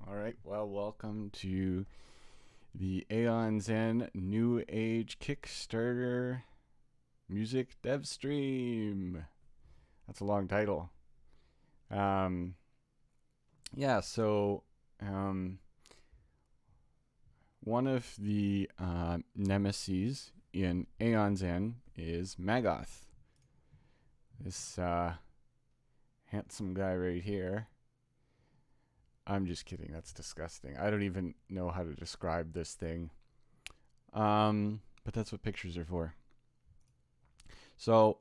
All right, well, welcome to the Aeon Zen New Age Kickstarter Music Dev Stream. That's a long title. Um, yeah, so one of the nemeses in Aeon Zen is Magoth. This handsome guy right here. I'm just kidding. That's disgusting. I don't even know how to describe this thing. But that's what pictures are for. So,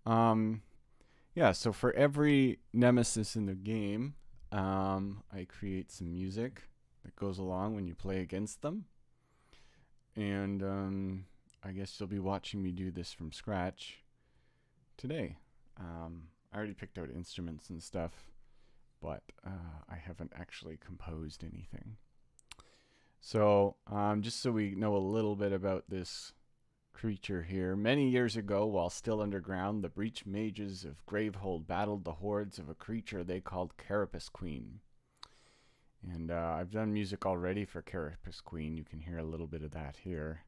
yeah. So for every nemesis in the game, I create some music that goes along when you play against them. And I guess you'll be watching me do this from scratch today. I already picked out instruments and stuff, but I haven't actually composed anything. So just so we know a little bit about this creature here, many years ago, while still underground, the breach mages of Gravehold battled the hordes of a creature they called Carapace Queen. And I've done music already for Carapace Queen. You can hear a little bit of that here.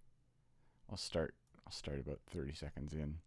I'll start about 30 seconds in.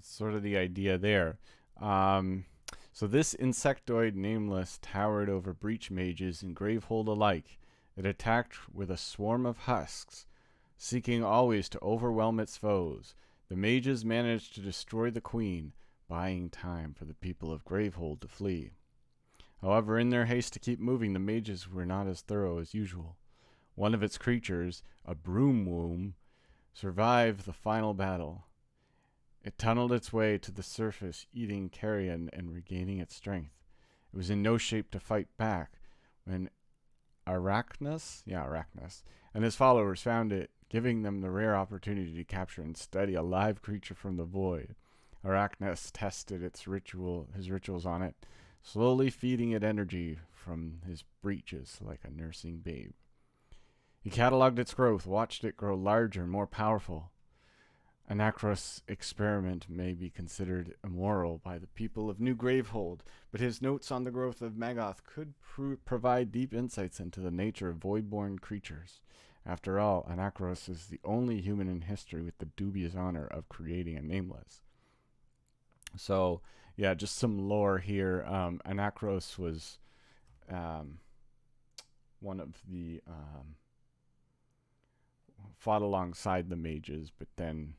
Sort of the idea there. So this insectoid nameless towered over breach mages and Gravehold alike. It attacked with a swarm of husks, seeking always to overwhelm its foes. The mages managed to destroy the queen, buying time for the people of Gravehold to flee. However, in their haste to keep moving, the mages were not as thorough as usual. One of its creatures, a broomwomb, survived the final battle. It tunneled its way to the surface, eating carrion and regaining its strength. It was in no shape to fight back when Arachnus, and his followers found it, giving them the rare opportunity to capture and study a live creature from the void. Arachnus tested his rituals on it, slowly feeding it energy from his breeches like a nursing babe. He catalogued its growth, watched it grow larger and more powerful. Anacros' experiment may be considered immoral by the people of New Gravehold, but his notes on the growth of Magoth could provide deep insights into the nature of void-born creatures. After all, Anacros is the only human in history with the dubious honor of creating a nameless. So, yeah, just some lore here. Anacros was one of the fought alongside the mages, but then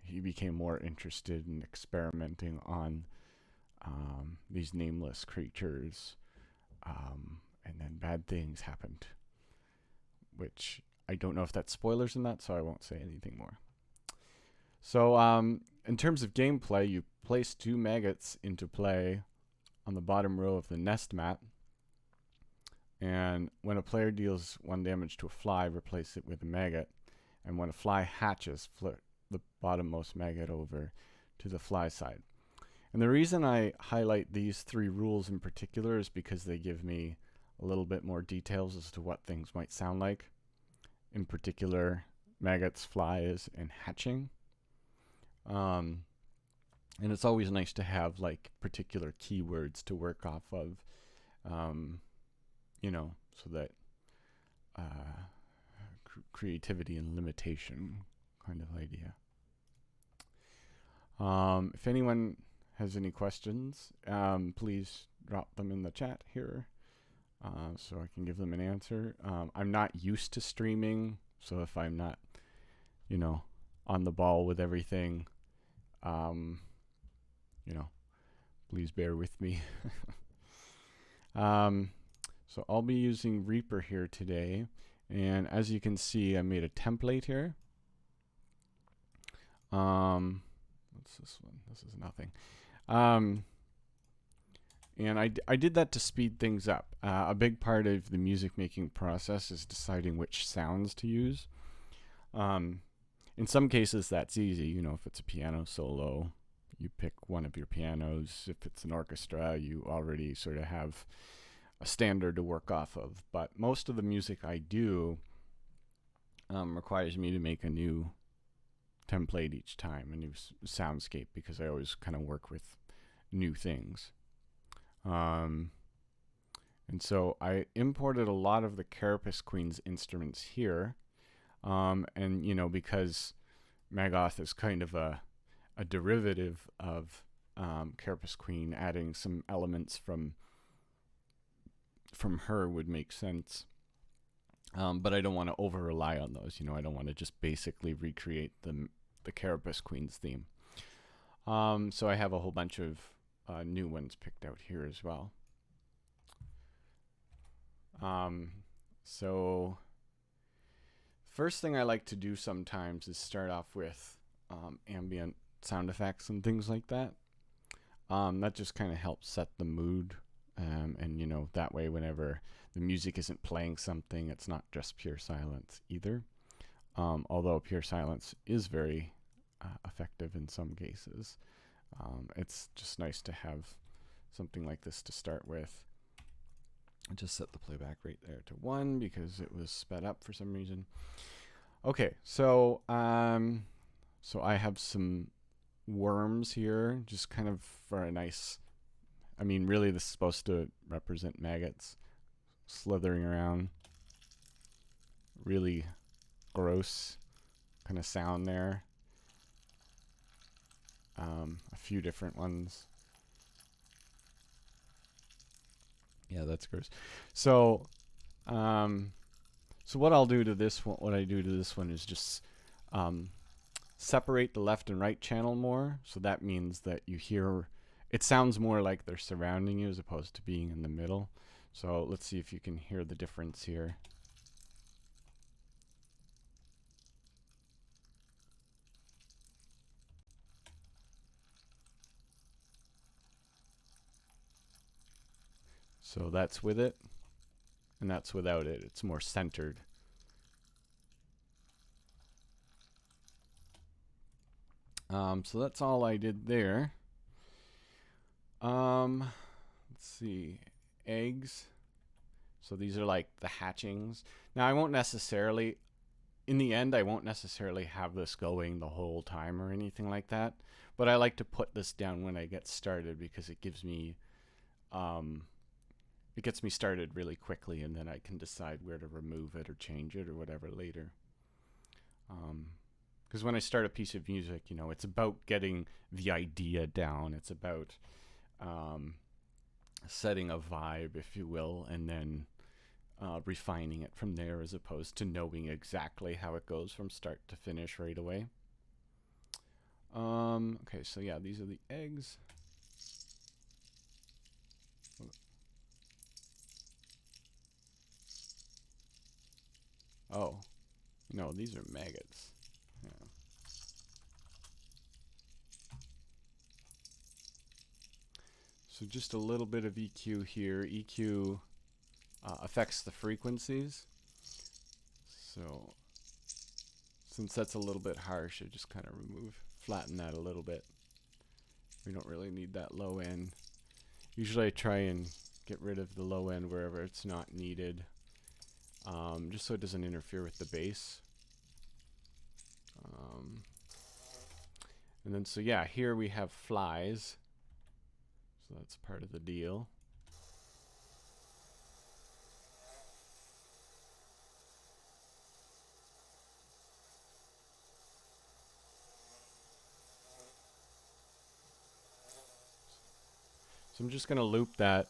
he became more interested in experimenting on these nameless creatures, and then bad things happened, which I don't know if that's spoilers in that, so I won't say anything more. So in terms of gameplay, you place 2 maggots into play on the bottom row of the nest map, and when a player deals 1 damage to a fly, replace it with a maggot. And when a fly hatches, flip the bottommost maggot over to the fly side. And the reason I highlight these 3 rules in particular is because they give me a little bit more details as to what things might sound like. In particular, maggots, flies, and hatching. And it's always nice to have like particular keywords to work off of, so that creativity and limitation kind of idea. If anyone has any questions, please drop them in the chat here so I can give them an answer. I'm not used to streaming, so if I'm not, on the ball with everything, please bear with me. So I'll be using Reaper here today. And as you can see, I made a template here. What's this one? This is nothing. And I did that to speed things up. A big part of the music making process is deciding which sounds to use. In some cases, that's easy. You know, if it's a piano solo, you pick one of your pianos. If it's an orchestra, you already sort of have a standard to work off of. But most of the music I do requires me to make a new template each time, a new soundscape, because I always kind of work with new things. And so I imported a lot of the Carapace Queen's instruments here. And, you know, because Magoth is kind of a derivative of Carapace Queen, adding some elements from her would make sense. But I don't want to over rely on those. You know, I don't want to just basically recreate the Carapace Queen's theme. So I have a whole bunch of new ones picked out here as well. So first thing I like to do sometimes is start off with ambient sound effects and things like that. That just kind of helps set the mood. And, you know, that way whenever the music isn't playing something, it's not just pure silence either. Although pure silence is very effective in some cases. It's just nice to have something like this to start with. I just set the playback rate there to 1 because it was sped up for some reason. Okay, so so I have some worms here, just kind of for a nice, I mean, really this is supposed to represent maggots slithering around. Really gross kind of sound there. A few different ones. Yeah, that's gross. So, so what I'll do to this one, what I do to this one is just separate the left and right channel more. So that means that you hear, it sounds more like they're surrounding you as opposed to being in the middle. So let's see if you can hear the difference here. So that's with it, and that's without it. It's more centered. So that's all I did there. Let's see, eggs. So these are like the hatchings. Now I won't necessarily, in the end, I won't necessarily have this going the whole time or anything like that. But I like to put this down when I get started because it gives me, it gets me started really quickly, and then I can decide where to remove it or change it or whatever later. Because when I start a piece of music, you know, it's about getting the idea down. It's about setting a vibe, if you will, and then refining it from there, as opposed to knowing exactly how it goes from start to finish right away. Okay, so yeah, these are the eggs. Oh, no, these are maggots. Yeah. So just a little bit of EQ here. EQ affects the frequencies. So since that's a little bit harsh, I just kind of flatten that a little bit. We don't really need that low end. Usually I try and get rid of the low end wherever it's not needed, just so it doesn't interfere with the bass. And then so yeah, here we have flies. So that's part of the deal. So I'm just going to loop that.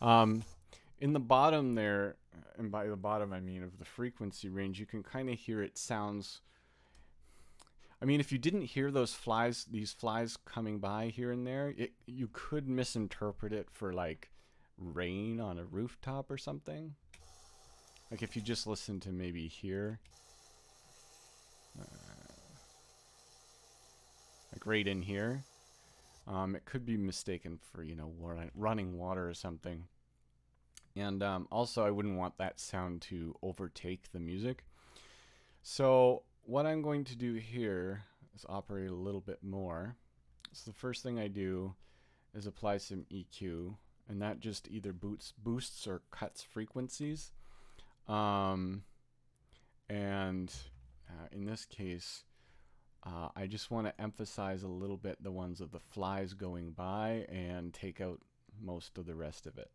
In the bottom there, and by the bottom I mean of the frequency range, you can kind of hear it sounds, I mean, if you didn't hear those flies, these flies coming by here and there, you could misinterpret it for like rain on a rooftop or something. Like if you just listen to maybe here, like right in here, it could be mistaken for, you know, running water or something. And also I wouldn't want that sound to overtake the music. So what I'm going to do here is operate a little bit more. So the first thing I do is apply some EQ, and that just either boosts or cuts frequencies. And in this case, I just want to emphasize a little bit the ones of the flies going by and take out most of the rest of it.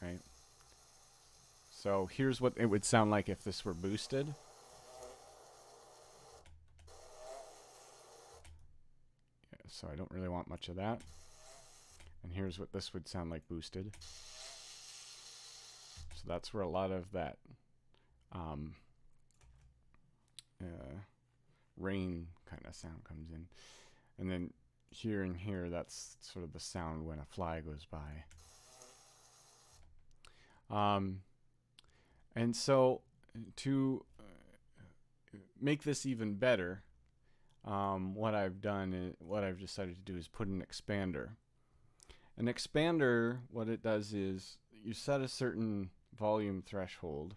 Right? So here's what it would sound like if this were boosted. Yeah, so I don't really want much of that. And here's what this would sound like boosted. So that's where a lot of that rain kind of sound comes in. And then here and here, that's sort of the sound when a fly goes by. And so to make this even better, what I've decided to do is put an expander. An expander, what it does is you set a certain volume threshold,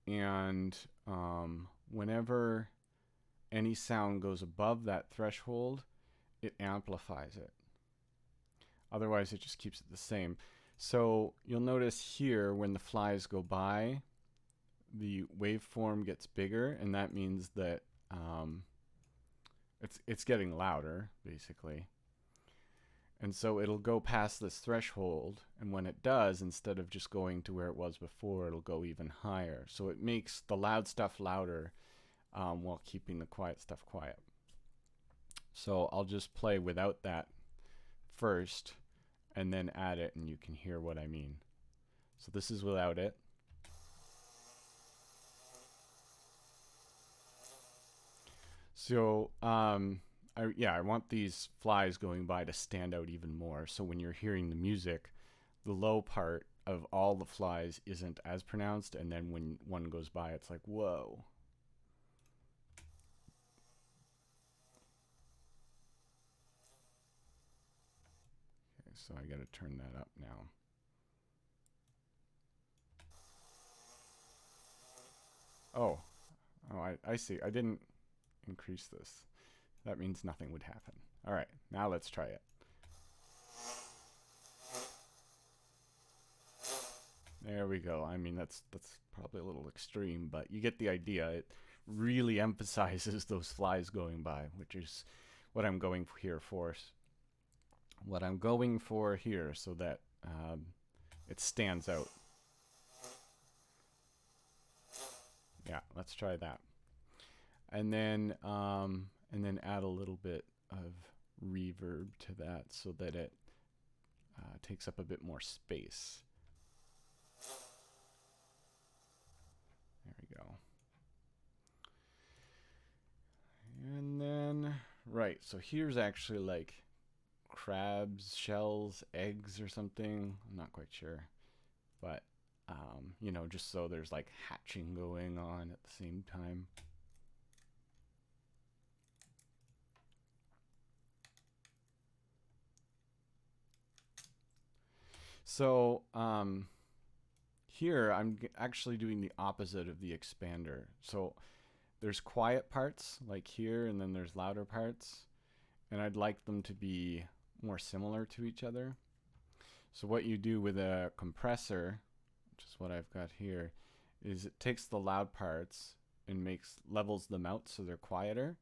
and whenever any sound goes above that threshold, it amplifies it. Otherwise, it just keeps it the same. So you'll notice here when the flies go by, the waveform gets bigger, and that means that it's getting louder, basically. And so it'll go past this threshold, and when it does, instead of just going to where it was before, it'll go even higher. So it makes the loud stuff louder while keeping the quiet stuff quiet. So I'll just play without that first, and then add it, and you can hear what I mean. So this is without it. So I want these flies going by to stand out even more. So when you're hearing the music, the low part of all the flies isn't as pronounced, and then when one goes by, it's like, whoa. Okay, so I gotta turn that up now. Oh, I see. I didn't increase this. That means nothing would happen. All right, now let's try it. There we go. I mean, that's probably a little extreme, but you get the idea. It really emphasizes those flies going by, which is what I'm going here for. What I'm going for here, so that it stands out. Yeah, let's try that. And then add a little bit of reverb to that so that it takes up a bit more space. There we go. And then, right, so here's actually like crabs, shells, eggs or something. I'm not quite sure. But, you know, just so there's like hatching going on at the same time. So here I'm actually doing the opposite of the expander. So there's quiet parts like here, and then there's louder parts, and I'd like them to be more similar to each other. So what you do with a compressor, which is what I've got here, is it takes the loud parts and levels them out so they're quieter,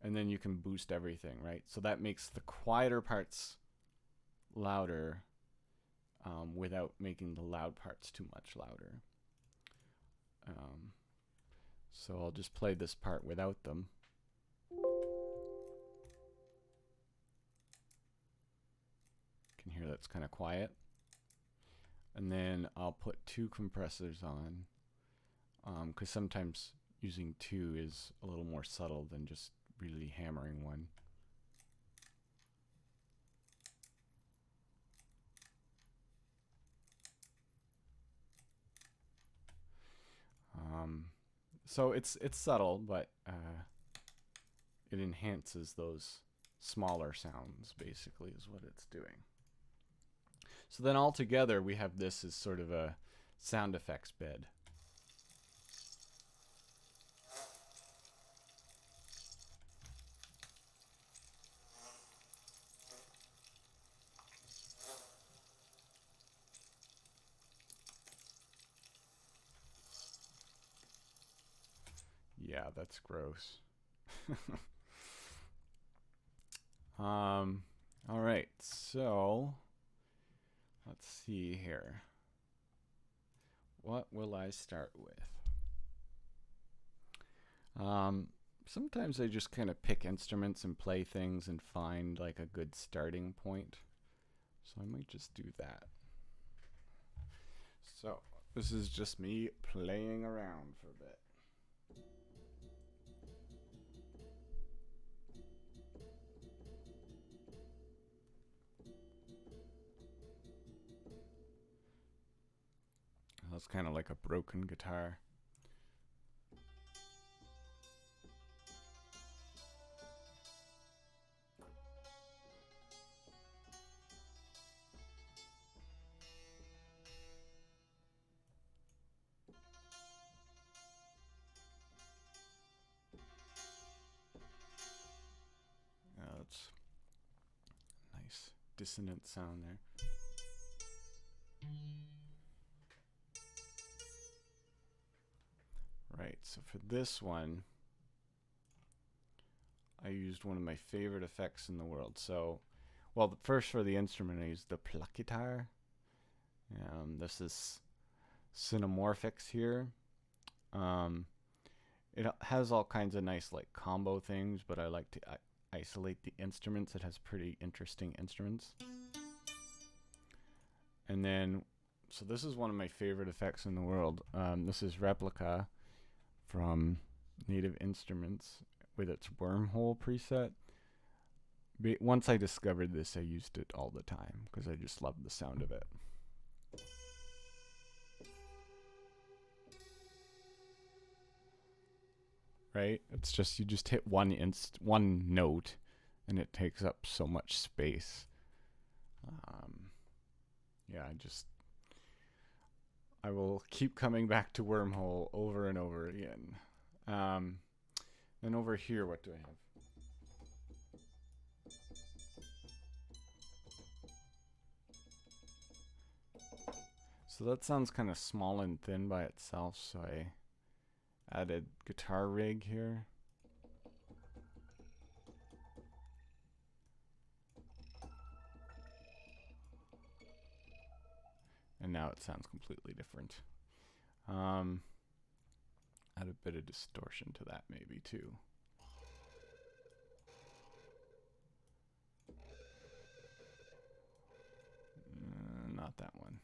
and then you can boost everything, right? So that makes the quieter parts louder without making the loud parts too much louder. So I'll just play this part without them. You can hear that's kind of quiet. And then I'll put 2 compressors on, because sometimes using 2 is a little more subtle than just really hammering one. So it's subtle, but it enhances those smaller sounds, basically, is what it's doing. So then all together we have this as sort of a sound effects bed. Yeah, that's gross. All right, so let's see here. What will I start with? Sometimes I just kind of pick instruments and play things and find like a good starting point. So I might just do that. So this is just me playing around for a bit. That's kind of like a broken guitar. That's nice dissonant sound there. Right, so for this one, I used one of my favorite effects in the world. So, well, first for the instrument, I used the pluck guitar. This is Cinemorphix here. It has all kinds of nice like combo things, but I like to isolate the instruments. It has pretty interesting instruments. And then, so this is one of my favorite effects in the world. This is Replica from Native Instruments with its wormhole preset. Once I discovered this, I used it all the time because I just loved the sound of it. Right? It's just you just hit one note, and it takes up so much space. Yeah, I will keep coming back to wormhole over and over again. Then over here, what do I have? So that sounds kind of small and thin by itself, so I added guitar rig here. And now it sounds completely different. Add a bit of distortion to that maybe too. Not that one.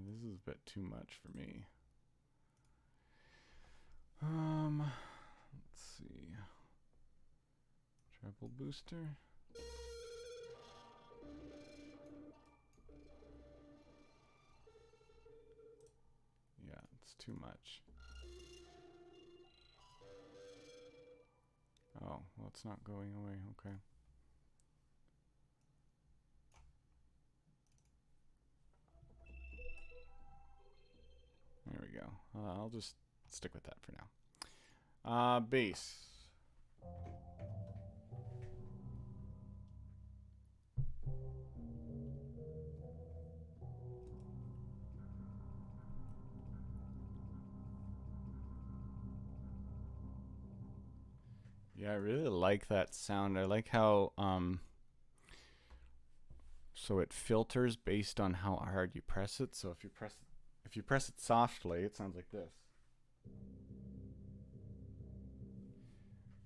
This is a bit too much for me. Let's see. Treble booster. Yeah, it's too much. Oh, well, it's not going away. Okay. There we go. I'll just stick with that for now. Bass. Yeah, I really like that sound. I like how so it filters based on how hard you press it. So if you press it softly, it sounds like this.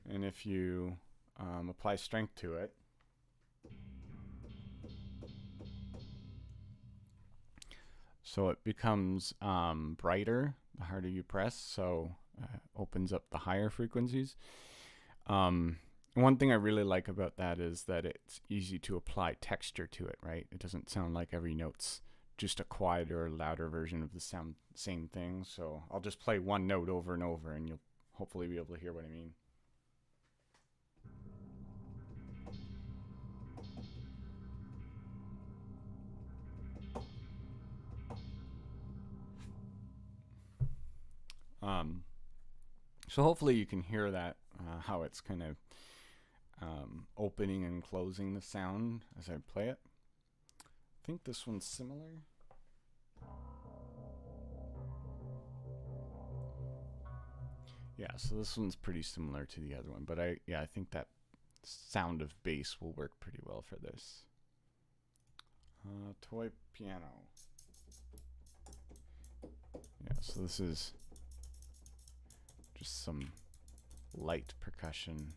And if you apply strength to it, so it becomes brighter the harder you press. So opens up the higher frequencies. One thing I really like about that is that it's easy to apply texture to it, right? It doesn't sound like every note's just a quieter or louder version of the same thing. So I'll just play one note over and over, and you'll hopefully be able to hear what I mean. So hopefully you can hear that, how it's kind of opening and closing the sound as I play it. I think this one's similar. Yeah, so this one's pretty similar to the other one, but I think that sound of bass will work pretty well for this. Toy piano. Yeah, so this is just some light percussion.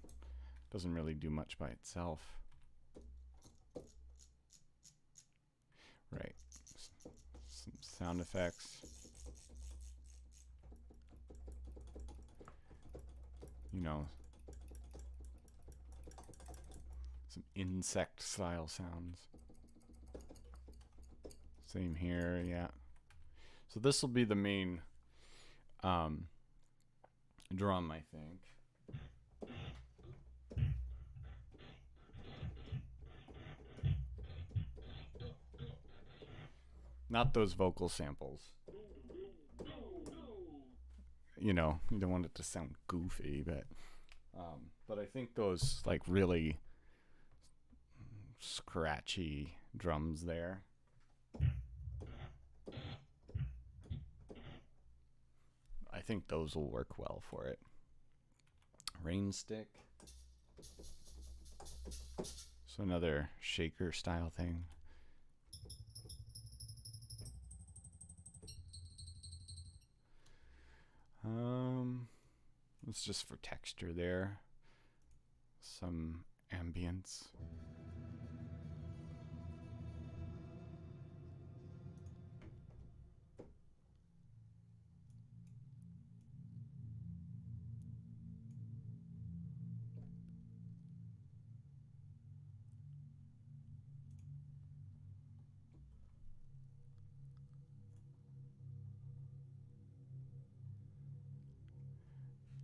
Doesn't really do much by itself. Right. Some sound effects. You know, some insect style sounds. Same here, yeah. So this will be the main drum, I think. Not those vocal samples. You know, you don't want it to sound goofy, but I think those like really scratchy drums there. I think those will work well for it. Rain stick. So another shaker style thing. It's just for texture there. Some ambience.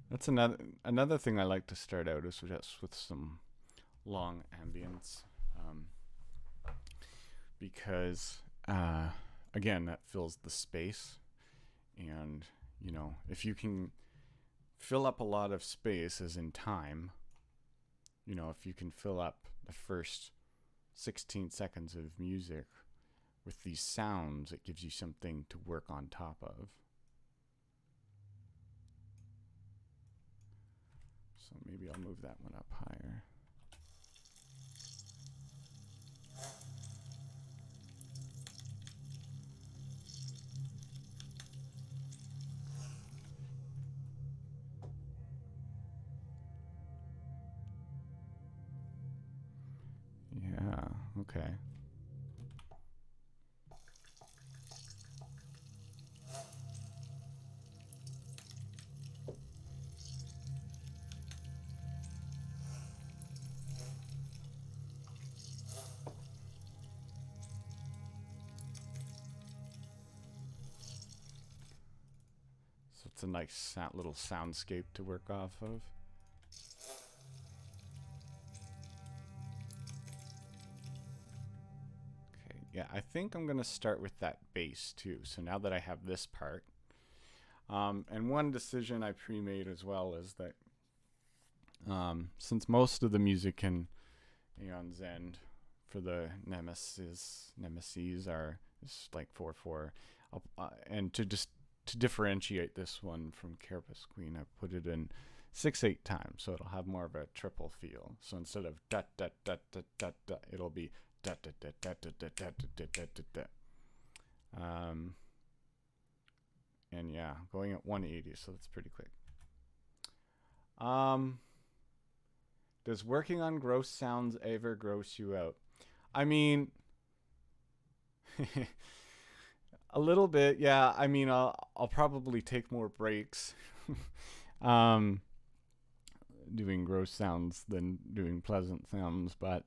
That's another thing I like to start out is just with some long ambience, because again that fills the space, and you know, if you can fill up a lot of space, as in time, you know, if you can fill up the first 16 seconds of music with these sounds, it gives you something to work on top of. So maybe I'll move that one up higher. Yeah, okay. So it's a nice little soundscape to work off of. Okay, yeah, I think I'm going to start with that bass too. So now that I have this part, and one decision I pre-made as well is that since most of the music in Aeon's End for the nemesis are just like 4/4, and to differentiate this one from Carapace Queen, I put it in 6/8 time, so it'll have more of a triple feel. So instead of da da da da da da, it'll be da da da da da da da da da da da. And yeah, going at 180, so that's pretty quick. Does working on gross sounds ever gross you out? I mean, a little bit, yeah. I mean, I'll probably take more breaks doing gross sounds than doing pleasant sounds, but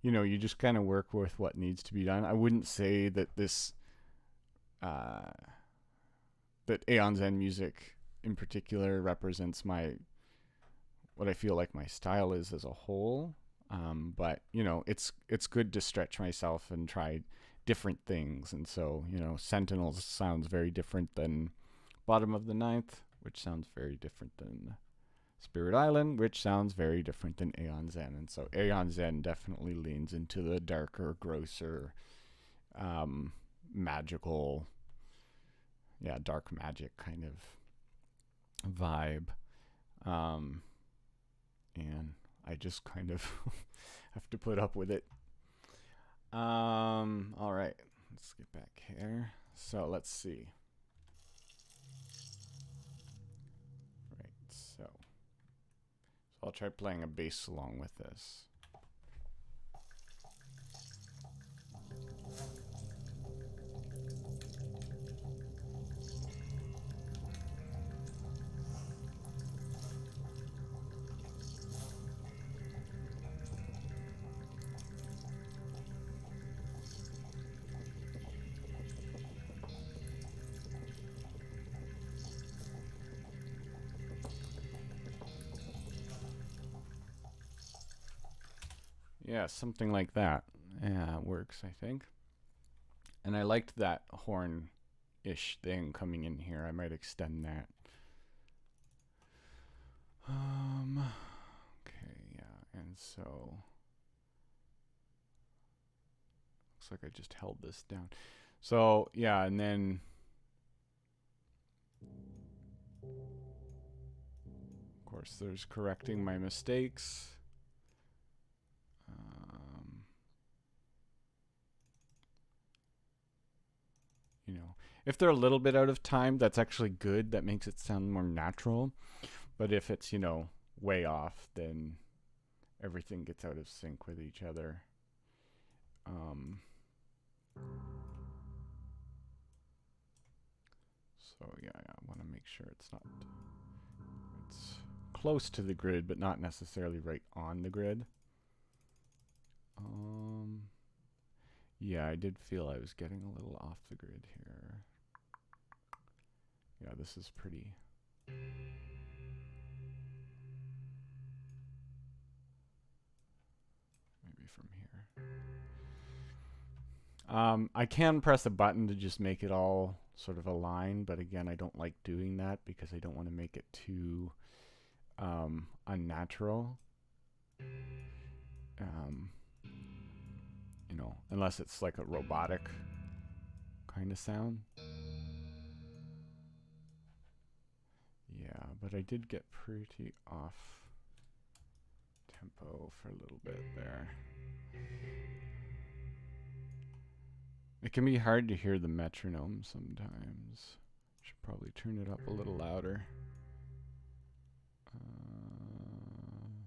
you know, you just kind of work with what needs to be done. I wouldn't say that this that Aeon's End music in particular represents what I feel like my style is as a whole. But you know, it's good to stretch myself and try different things. And so, you know, Sentinels sounds very different than Bottom of the Ninth. which sounds very different than Spirit Island, which sounds very different than Aeon Zen. And so Aeon Zen definitely leans into the darker, grosser, magical, dark magic kind of vibe. And I just kind of have to put up with it. All right, let's get back here. So let's see. Right, so I'll try playing a bass along with this. Yeah, something like that. Yeah, it works, I think. And I liked that horn-ish thing coming in here. I might extend that. Okay, yeah, and so looks like I just held this down. So yeah, and then of course there's correcting my mistakes. You know, if they're a little bit out of time, that's actually good. That makes it sound more natural. But if it's, way off, then everything gets out of sync with each other. So yeah, I want to make sure it's close to the grid, but not necessarily right on the grid. Yeah, I did feel I was getting a little off the grid here. Yeah, this is pretty. Maybe from here. I can press a button to just make it all sort of align, but again, I don't like doing that because I don't want to make it too unnatural. Unless it's like a robotic kind of sound. Yeah, but I did get pretty off tempo for a little bit there. It can be hard to hear the metronome sometimes. Should probably turn it up a little louder.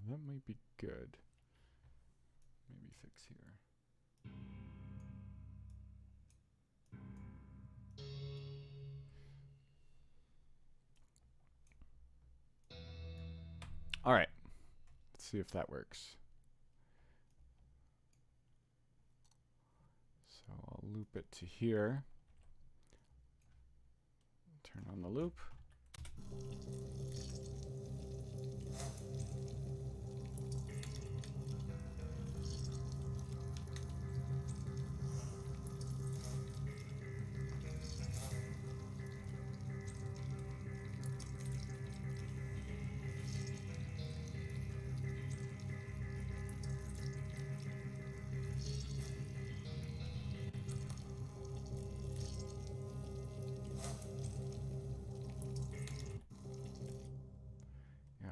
That might be good. Maybe fix here. All right. Let's see if that works. So I'll loop it to here. Turn on the loop.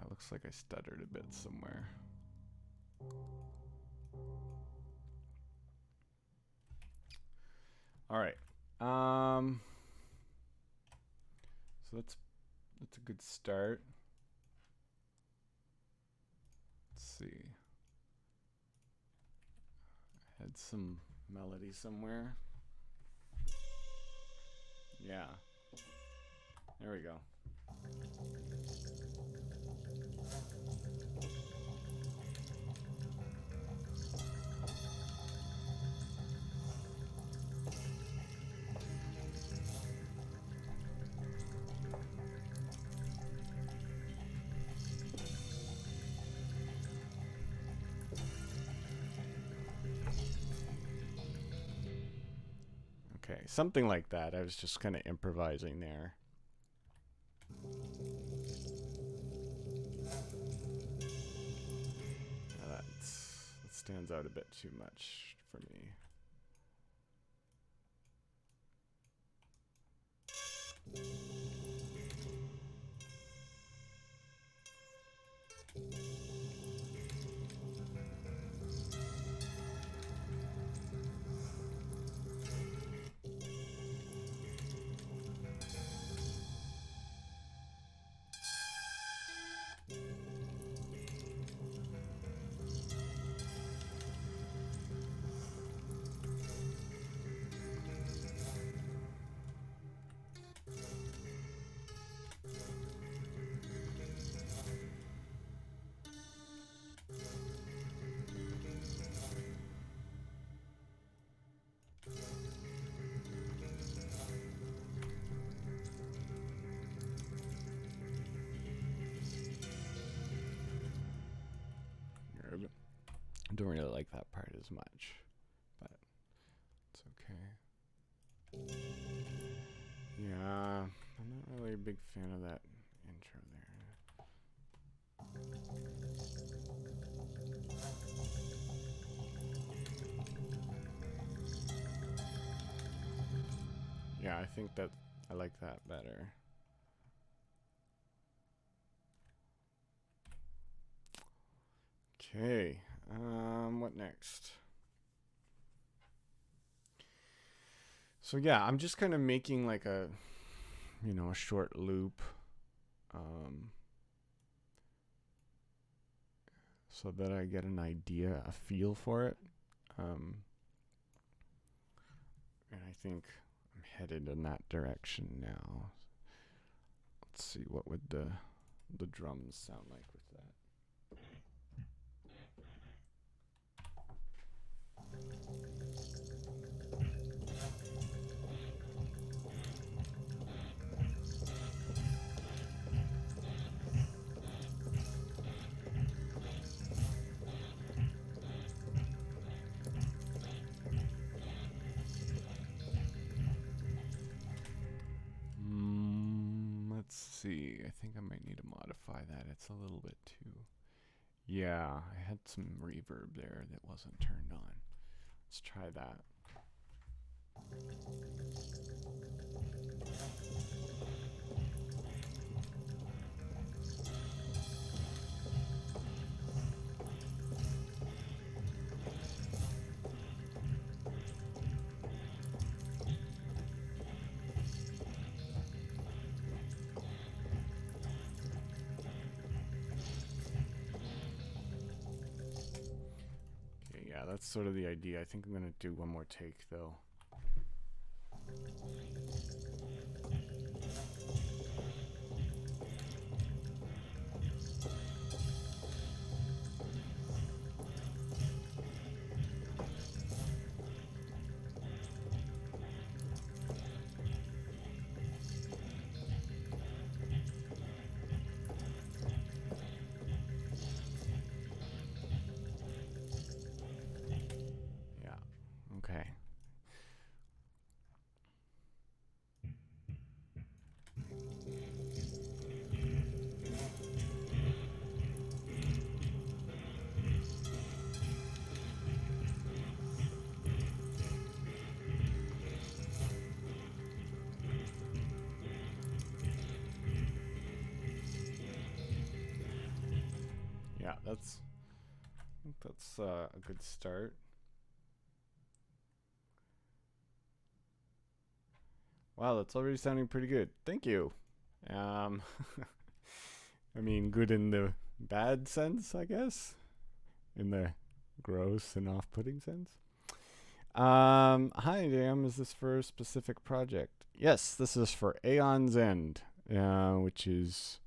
Looks like I stuttered a bit somewhere. All right. So that's a good start. Let's see. I had some melody somewhere. Yeah. There we go. Okay, something like that. I was just kind of improvising there. That stands out a bit too much for me. I don't really like that part as much, but it's okay. Yeah, I'm not really a big fan of that intro there. Yeah, I think that I like that better. Okay, what next? So yeah, I'm just kind of making like a short loop, so that I get an idea, a feel for it. And I think I'm headed in that direction now. Let's see, what would the drums sound like with that? Let's see. I think I might need to modify that. It's a little bit too... Yeah, I had some reverb there that wasn't turned on. Let's try that. Yeah, that's sort of the idea. I think I'm going to do one more take, though. Okay. Yeah, I think that's a good start. Wow, that's already sounding pretty good. Thank you. I mean, good in the bad sense, I guess. In the gross and off-putting sense. Hi, Dan. Is this for a specific project? Yes, this is for Aeon's End, which is,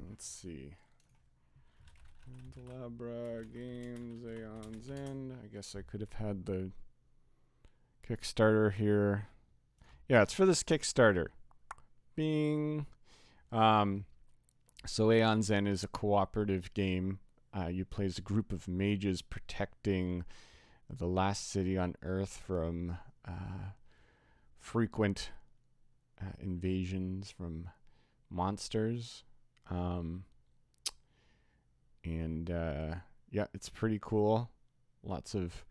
let's see. Handelabra Games, Aeon's End. I guess I could have had the Kickstarter here. Yeah, it's for this Kickstarter. Bing. So Aeon's End is a cooperative game. You play as a group of mages protecting the last city on Earth from frequent invasions from monsters. Um, and yeah, it's pretty cool. Lots of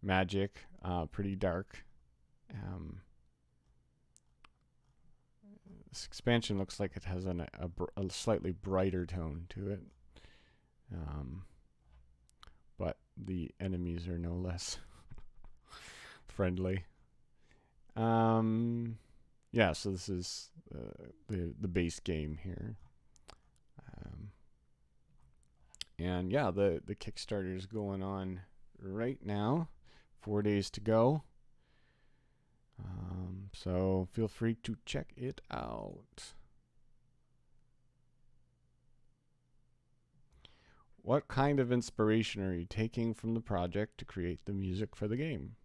magic, pretty dark. Um, this expansion looks like it has a slightly brighter tone to it. But the enemies are no less friendly. Yeah, so this is the base game here. And yeah, the Kickstarter is going on right now. 4 days to go. So feel free to check it out. What kind of inspiration are you taking from the project to create the music for the game?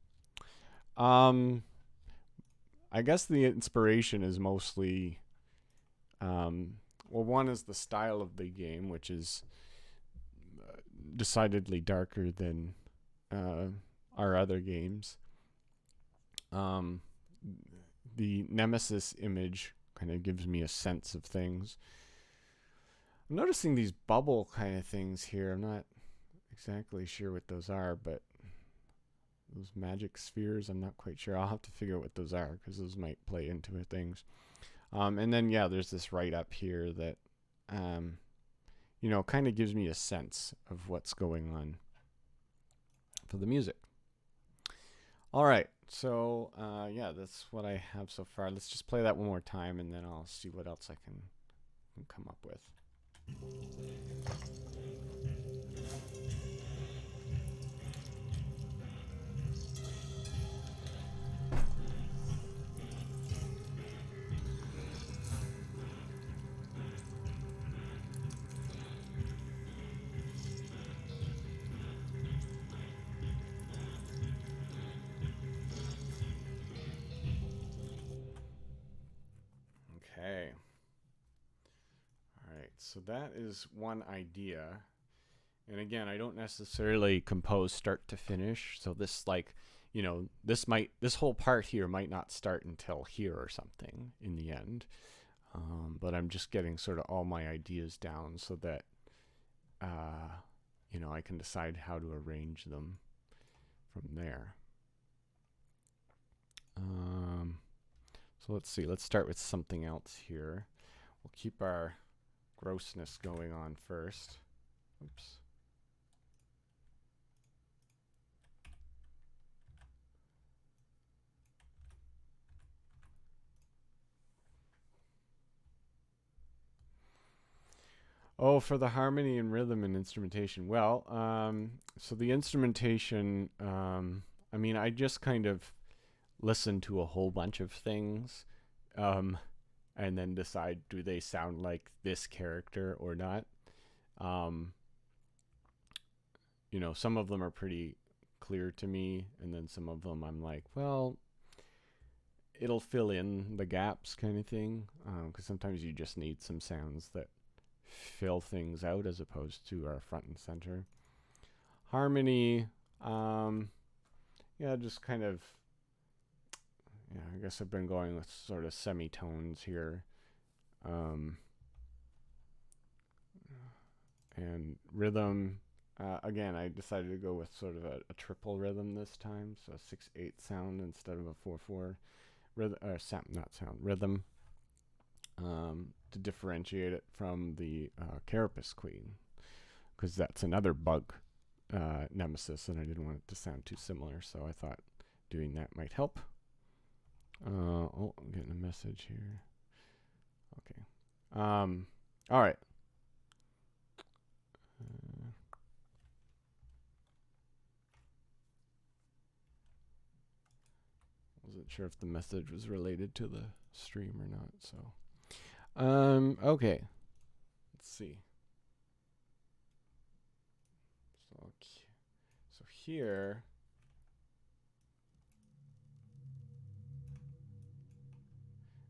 I guess the inspiration is mostly, well, one is the style of the game, which is decidedly darker than our other games. The Nemesis image kind of gives me a sense of things. I'm noticing these bubble kind of things here. I'm not exactly sure what those are, but those magic spheres, I'm not quite sure. I'll have to figure out what those are because those might play into things. And then, yeah, there's this right up here that, you know, kind of gives me a sense of what's going on for the music. All right, so yeah, that's what I have so far. Let's just play that one more time, and then I'll see what else I can come up with. Okay. All right, so that is one idea. And again, I don't necessarily compose start to finish. So this, like, you know, this whole part here might not start until here or something in the end. But I'm just getting sort of all my ideas down so that, you know, I can decide how to arrange them from there. So let's see. Let's start with something else here. We'll keep our grossness going on first. Oops. Oh, for the harmony and rhythm and instrumentation. Well, so the instrumentation, I mean, I just kind of listen to a whole bunch of things, and then decide, do they sound like this character or not? You know, some of them are pretty clear to me, and then some of them I'm like, well, it'll fill in the gaps kind of thing, because sometimes you just need some sounds that fill things out as opposed to our front and center. Harmony, yeah, just kind of, yeah, I guess I've been going with sort of semitones here. And rhythm, again, I decided to go with sort of a triple rhythm this time, so a 6/8 sound instead of a 4/4 rhythm, rhythm, to differentiate it from the Carapace Queen, because that's another bug nemesis, and I didn't want it to sound too similar, so I thought doing that might help. Oh, I'm getting a message here. Okay. All right. Wasn't sure if the message was related to the stream or not, so. Okay. Let's see. So here,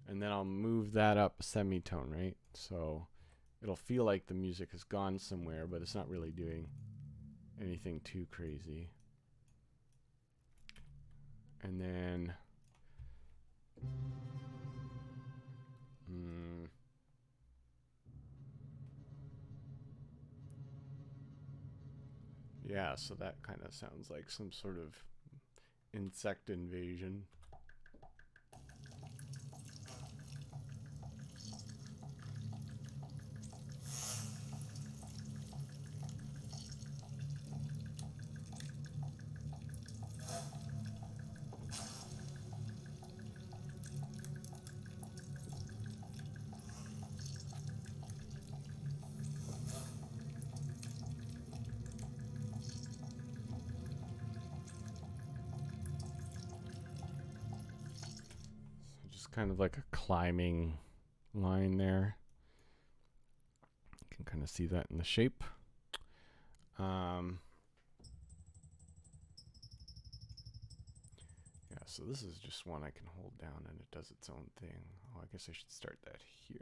and then I'll move that up a semitone, right? So it'll feel like the music has gone somewhere, but it's not really doing anything too crazy. And then Yeah, so that kind of sounds like some sort of insect invasion. Just kind of like a climbing line there. You can kind of see that in the shape. Yeah, so this is just one I can hold down and it does its own thing. Oh, I guess I should start that here.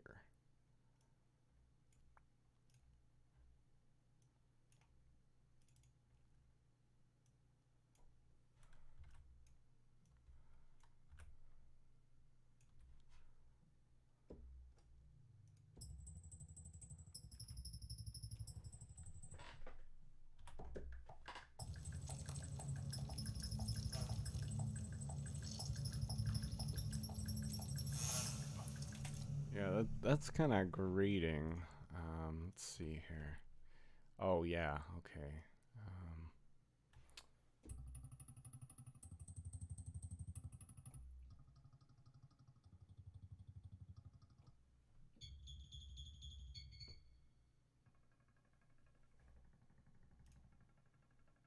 Yeah, that's kind of grating. Let's see here. Oh, yeah, okay.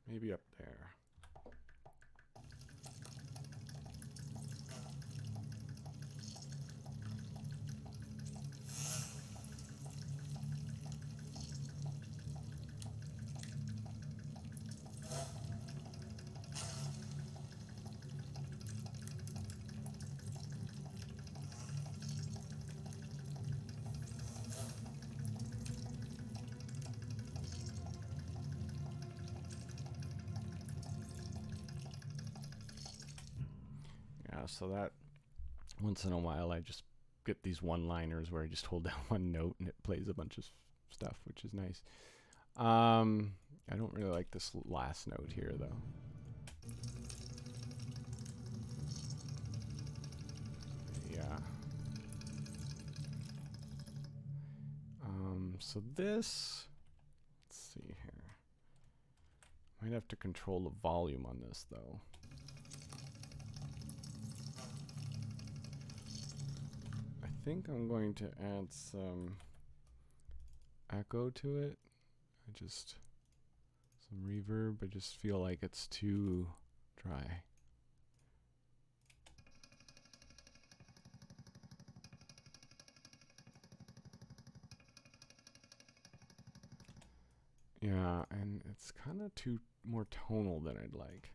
Maybe up there. Yeah, so that once in a while I just get these one-liners where I just hold down one note and it plays a bunch of stuff, which is nice. I don't really like this last note here though. Yeah. So this, let's see here. Might have to control the volume on this though. I think I'm going to add some echo to it. Some reverb. I just feel like it's too dry. Yeah, and it's kind of too more tonal than I'd like.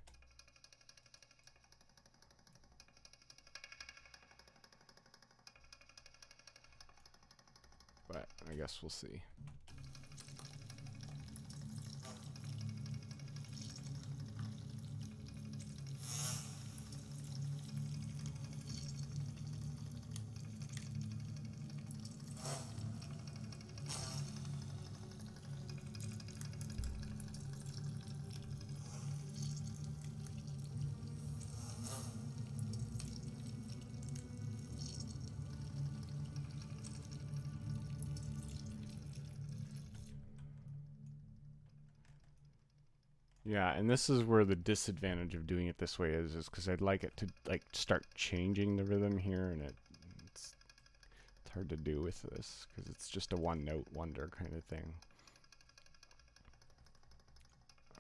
But I guess we'll see. Yeah, and this is where the disadvantage of doing it this way is because I'd like it to like start changing the rhythm here, and it's hard to do with this because it's just a one-note wonder kind of thing.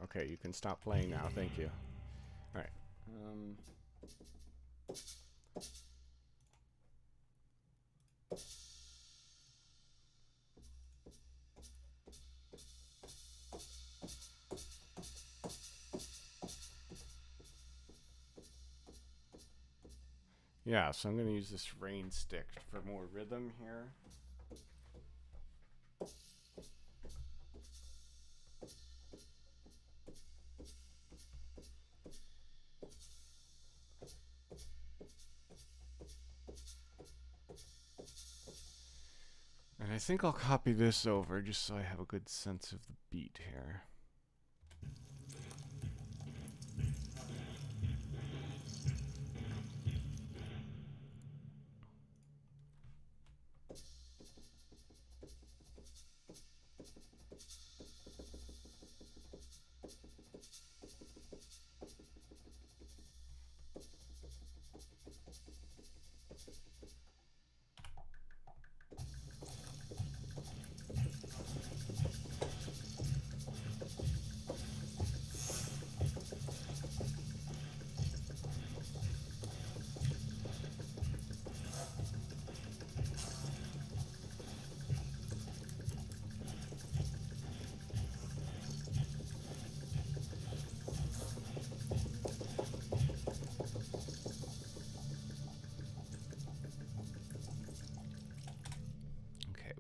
Okay, you can stop playing now. Thank you. All right. Yeah, so I'm going to use this rain stick for more rhythm here. And I think I'll copy this over just so I have a good sense of the beat here.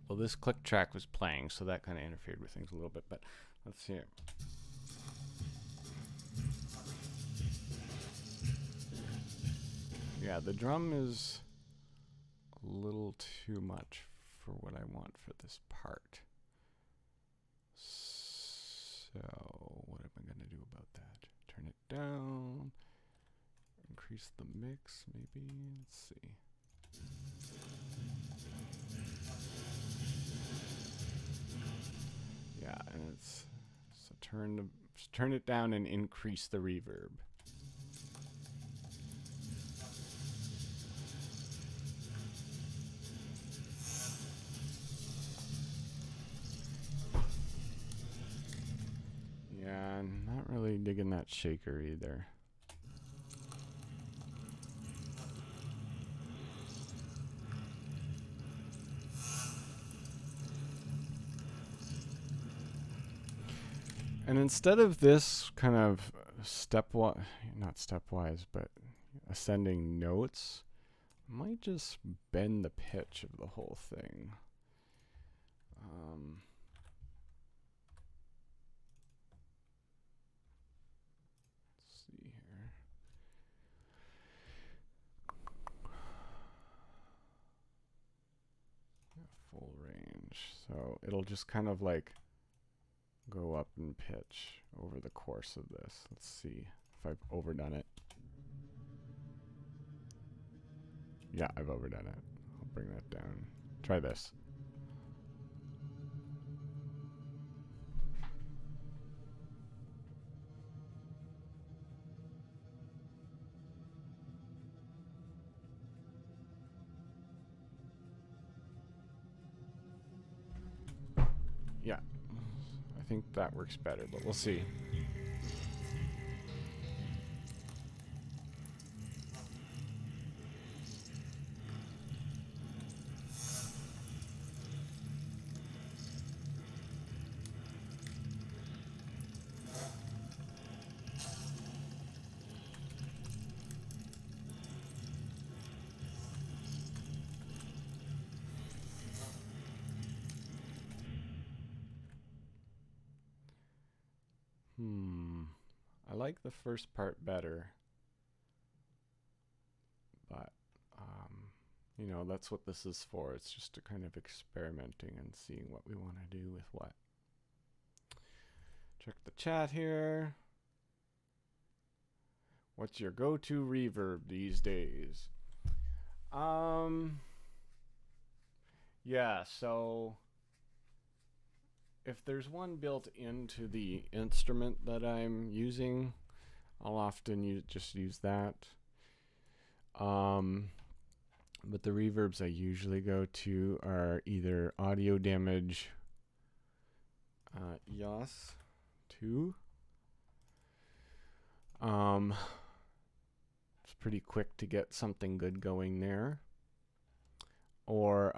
Well, this click track was playing, so that kind of interfered with things a little bit, but let's see it. Yeah, the drum is a little too much for what I want for this part. So, what am I going to do about that? Turn it down. Increase the mix, maybe. Let's see. Yeah, and it's so turn it down and increase the reverb. Yeah, I'm not really digging that shaker either. And instead of this kind of not stepwise, but ascending notes, I might just bend the pitch of the whole thing. Let's see here. Full range. So it'll just kind of like go up in pitch over the course of this. Let's see if I've overdone it. Yeah, I've overdone it. I'll bring that down. Try this. Yeah, I think that works better, but we'll see. I like the first part better, but you know, that's what this is for. It's just a kind of experimenting and seeing what we want to do with what. Check the chat here. What's your go-to reverb these days? Yeah, so if there's one built into the instrument that I'm using, I'll often just use that. But the reverbs I usually go to are either Audio Damage EOS 2. It's pretty quick to get something good going there. Or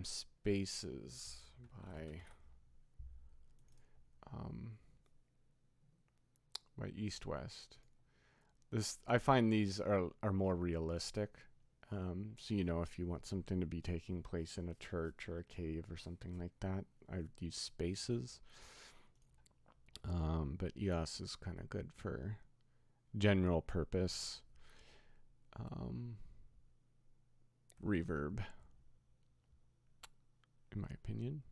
Spaces by East West. I find these are more realistic. So you know, if you want something to be taking place in a church or a cave or something like that, I'd use Spaces. But EOS is kind of good for general purpose reverb, in my opinion.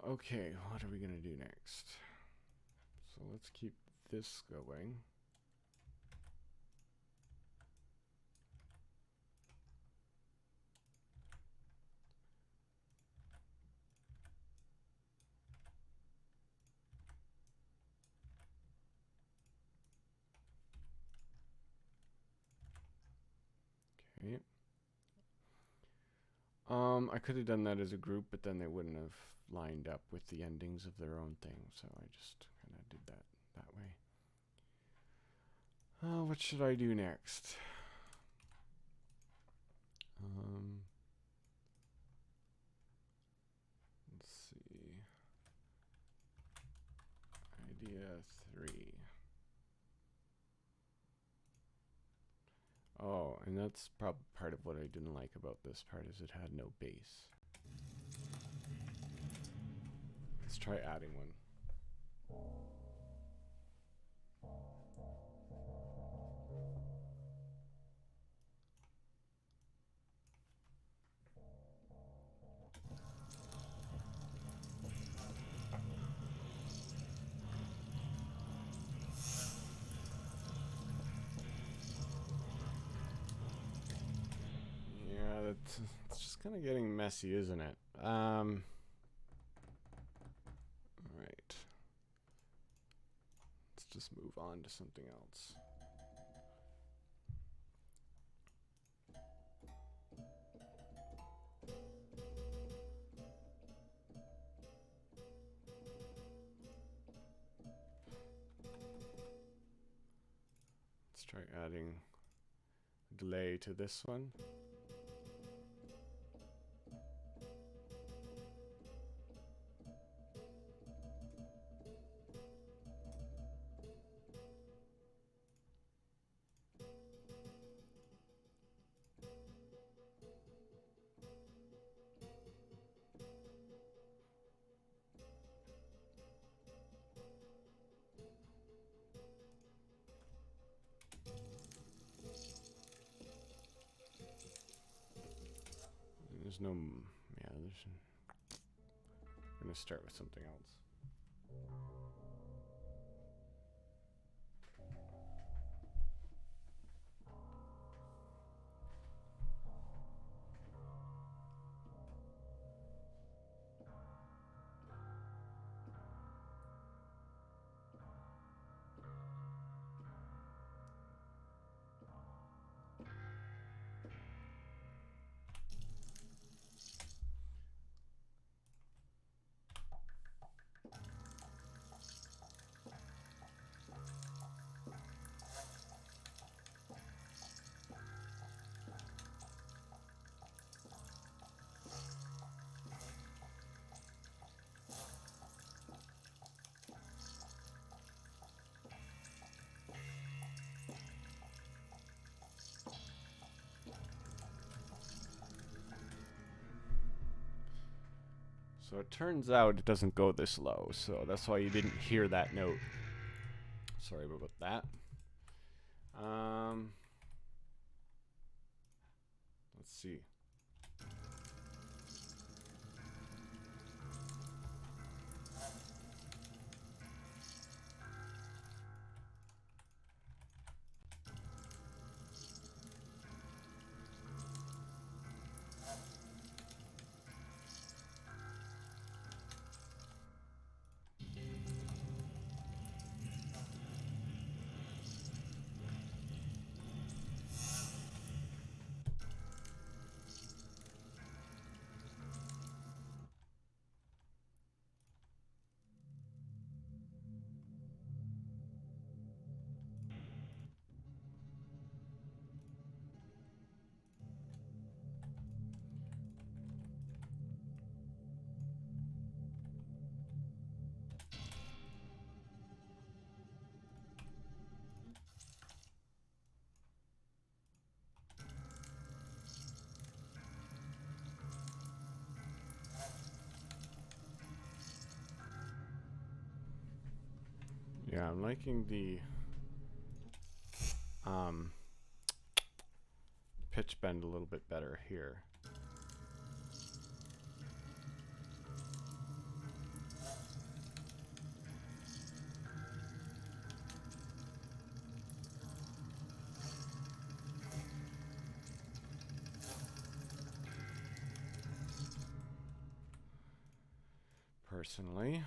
Okay, what are we gonna do next? So let's keep this going. Okay. I could have done that as a group, but then they wouldn't have lined up with the endings of their own thing, so I just kind of did that way. What should I do next? Let's see. Idea 3. Oh, And that's probably part of what I didn't like about this part, is it had no base. Let's try adding one. Yeah, it's just kind of getting messy, isn't it? All right. Let's just move on to something else. Let's try adding delay to this one. There's no, yeah, there's, I'm gonna start with something else. So it turns out it doesn't go this low, so that's why you didn't hear that note. Sorry about that. Let's see. Yeah, I'm liking the pitch bend a little bit better here. Personally.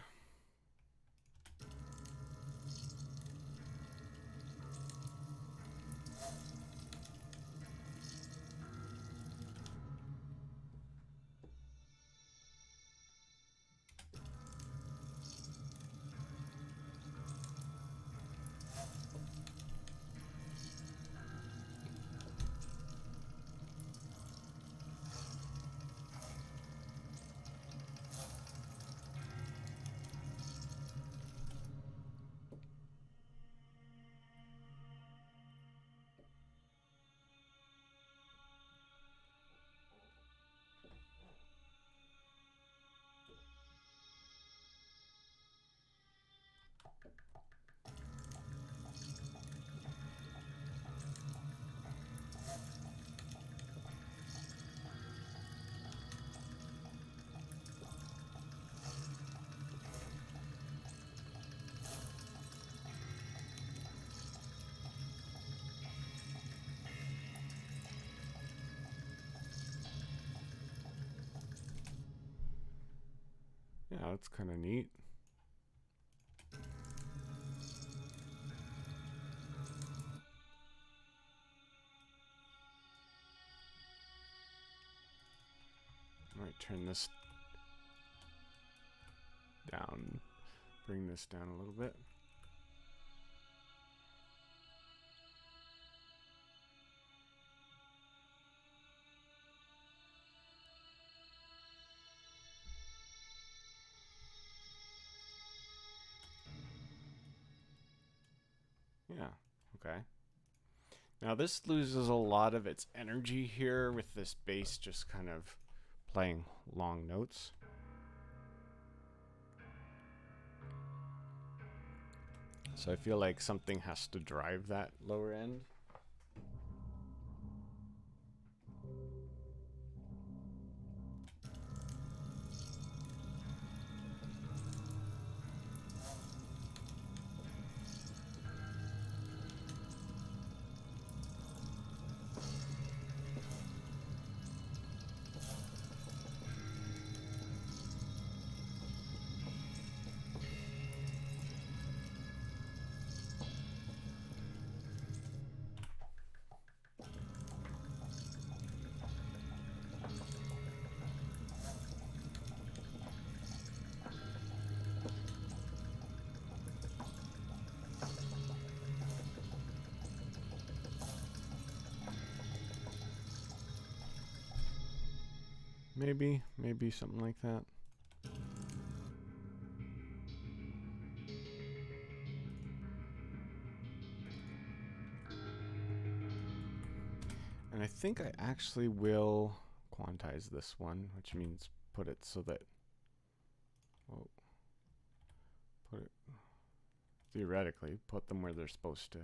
Yeah, that's kind of neat. Might turn this down, bring this down a little bit. Yeah, okay. Now this loses a lot of its energy here with this bass just kind of playing long notes. So I feel like something has to drive that lower end. Maybe something like that. And I think I actually will quantize this one, which means put it so that, well, put it, theoretically, put them where they're supposed to.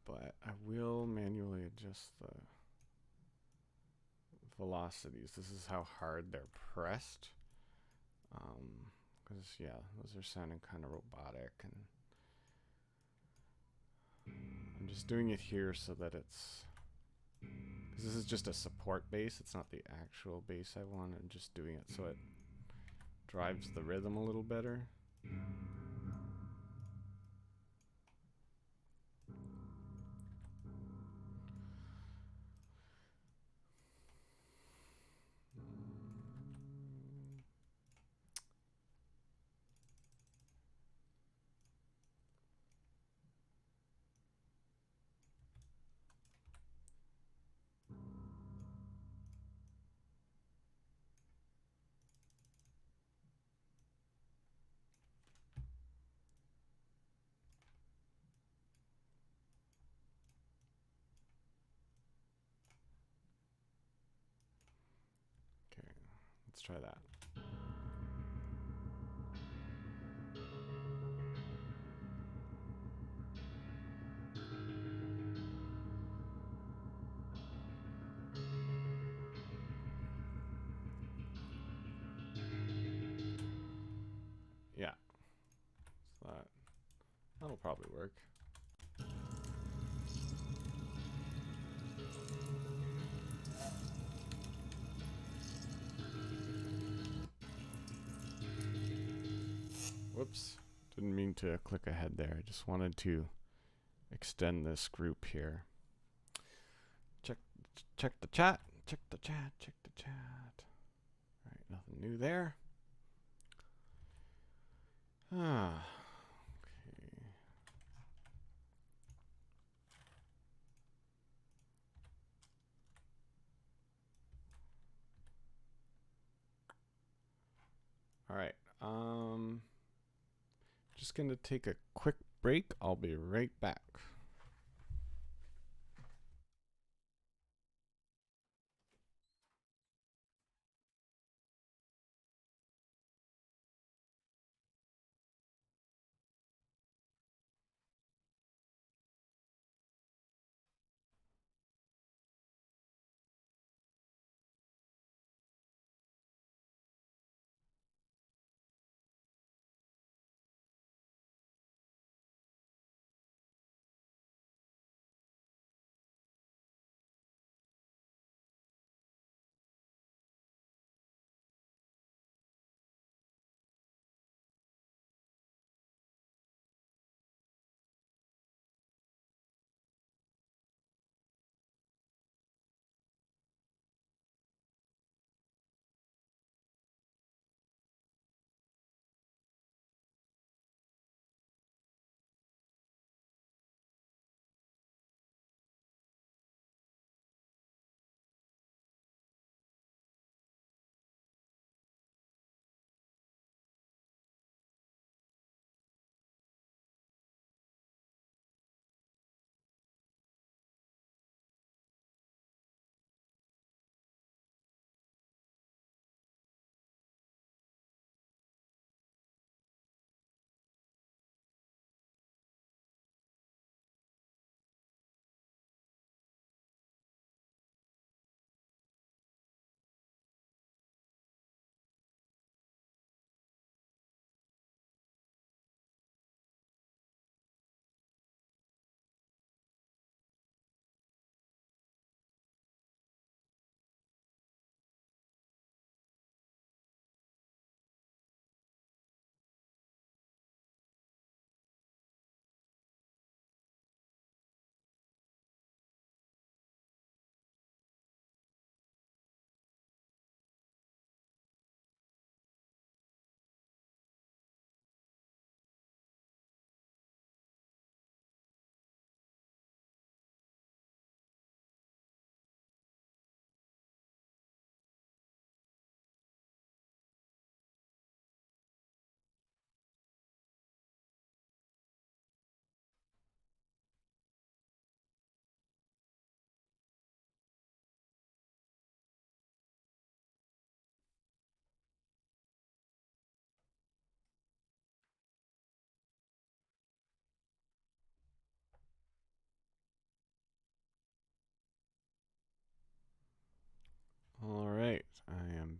But I will manually adjust the velocities. This is how hard they're pressed. Because, yeah, those are sounding kind of robotic. And I'm just doing it here so that it's... Because this is just a support bass. It's not the actual bass I want. I'm just doing it so it drives the rhythm a little better. Okay, let's try that. Yeah, so that'll probably work. Whoops, didn't mean to click ahead there. I just wanted to extend this group here. Check the chat. Check the chat. Check the chat. All right, nothing new there. Okay. All right. Just gonna take a quick break. I'll be right back.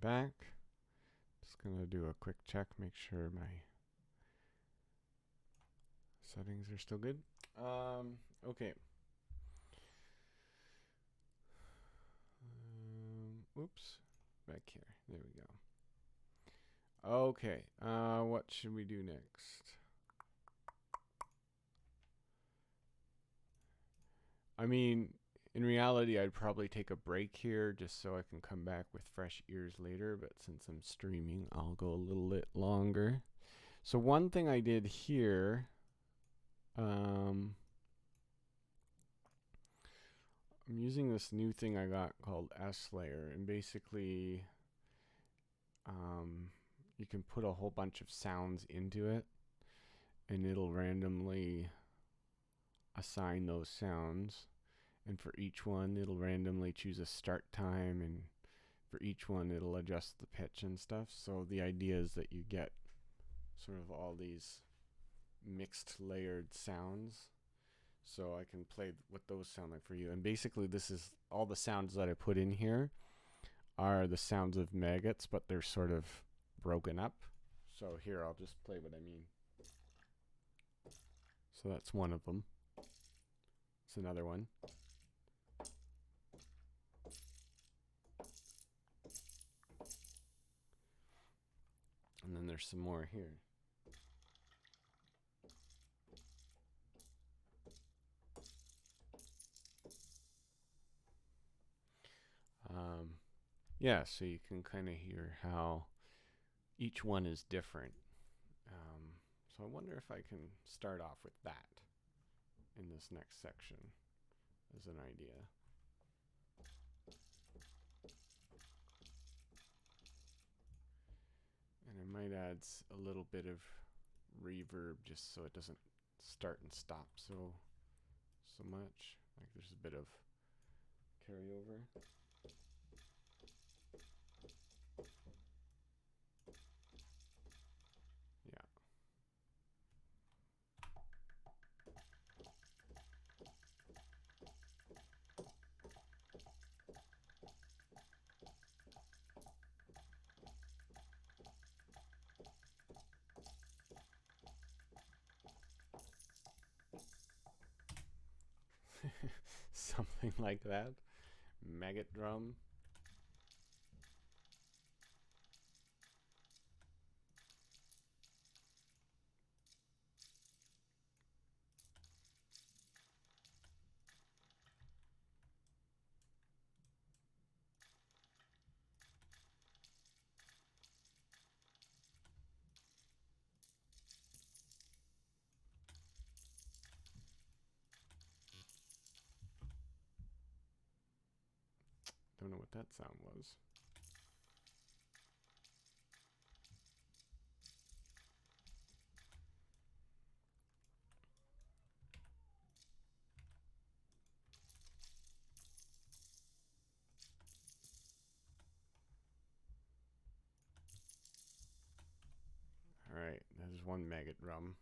back. Just gonna do a quick check, make sure my settings are still good. Okay. Oops. Back here. There we go. Okay. What should we do next? I mean, in reality, I'd probably take a break here just so I can come back with fresh ears later. But since I'm streaming, I'll go a little bit longer. So one thing I did here, I'm using this new thing I got called S-Layer, and basically you can put a whole bunch of sounds into it, and it'll randomly assign those sounds. And for each one, it'll randomly choose a start time, and for each one, it'll adjust the pitch and stuff. So the idea is that you get sort of all these mixed layered sounds. So I can play what those sound like for you. And basically, this is all the sounds that I put in here are the sounds of maggots, but they're sort of broken up. So here, I'll just play what I mean. So that's one of them. It's another one. And then there's some more here. Yeah, so you can kind of hear how each one is different. So I wonder if I can start off with that in this next section as an idea. And I might add a little bit of reverb just so it doesn't start and stop so much. Like there's a bit of carryover. Yeah. Something like that. Maggot drum. Don't know what that sound was. Alright, there's one maggot drum.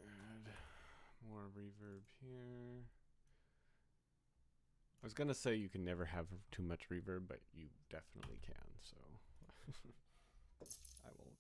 Add more reverb here. I was gonna say you can never have too much reverb, but you definitely can, so I won't.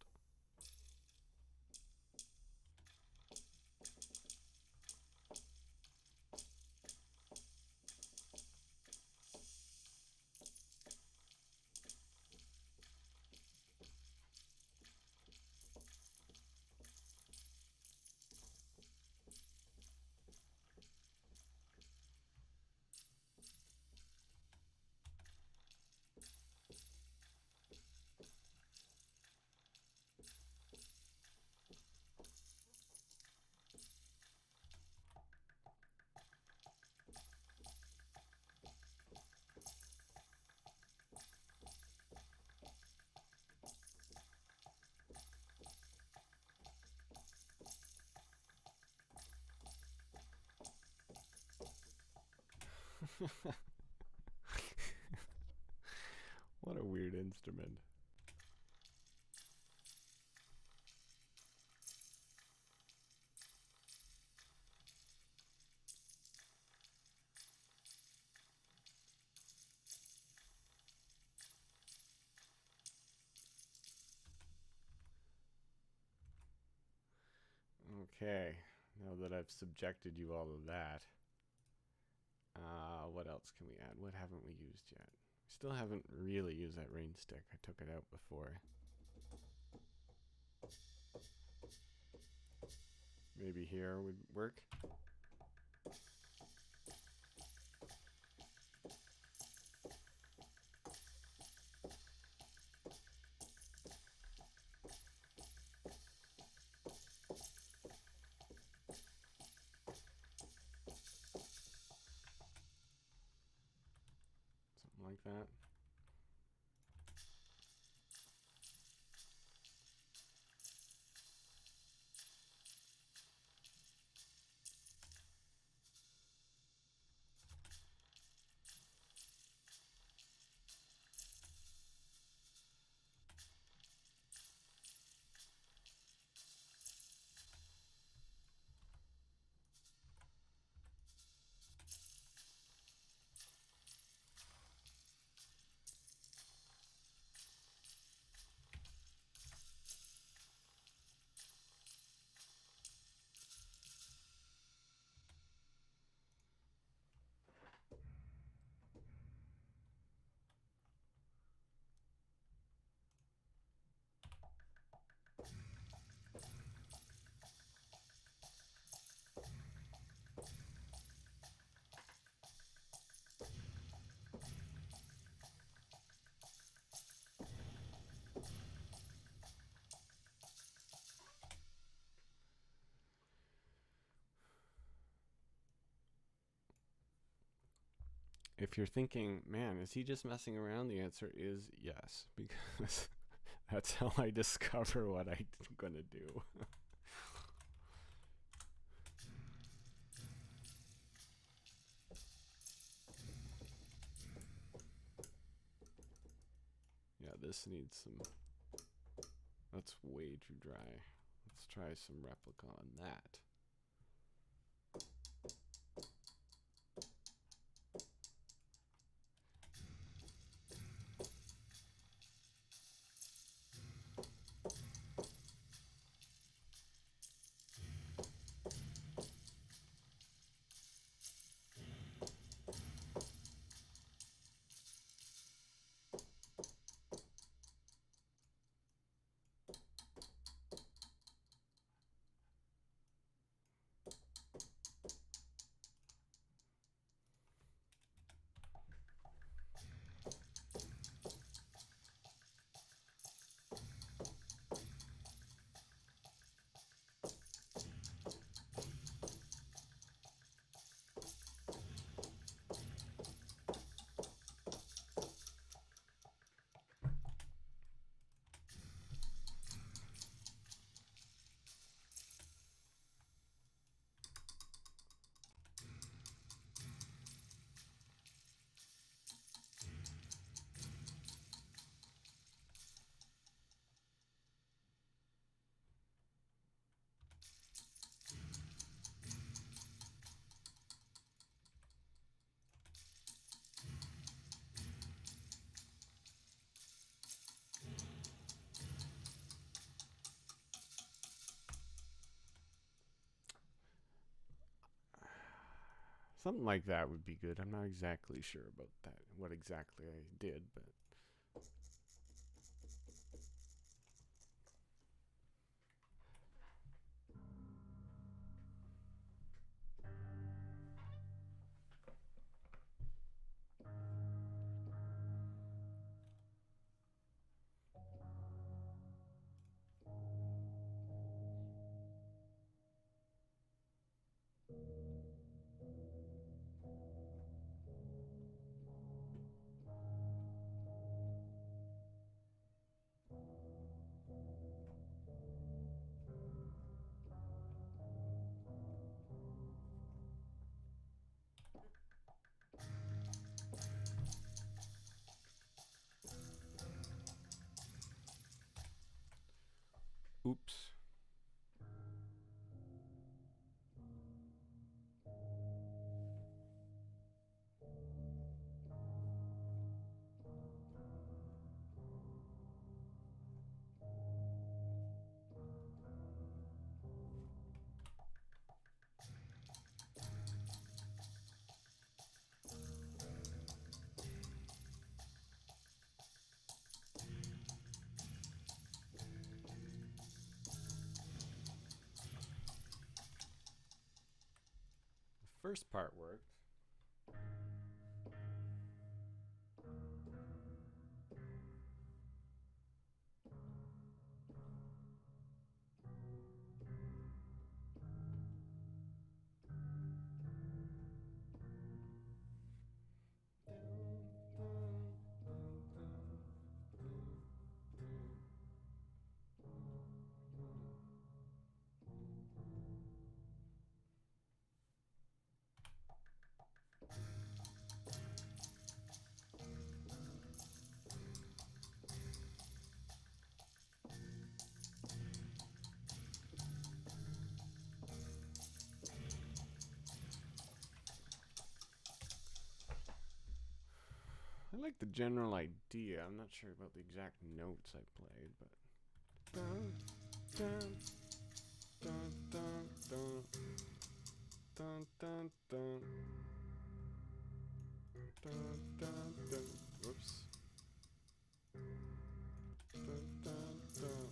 What a weird instrument. Okay, now that I've subjected you all of that, what else can we add? What haven't we used yet? Still haven't really used that rain stick. I took it out before. Maybe here would work. Something like that. If you're thinking, man, is he just messing around? The answer is yes, because that's how I discover what I'm gonna do. Yeah, this needs some. That's way too dry. Let's try some replica on that. Something like that would be good. I'm not exactly sure about that, what exactly I did, but oops. first part worked. I like the general idea. I'm not sure about the exact notes I played, but dun, dun, dun, dun, dun, dun, dun, dun, dun, dun, dun. Whoops. Dun, dun, dun.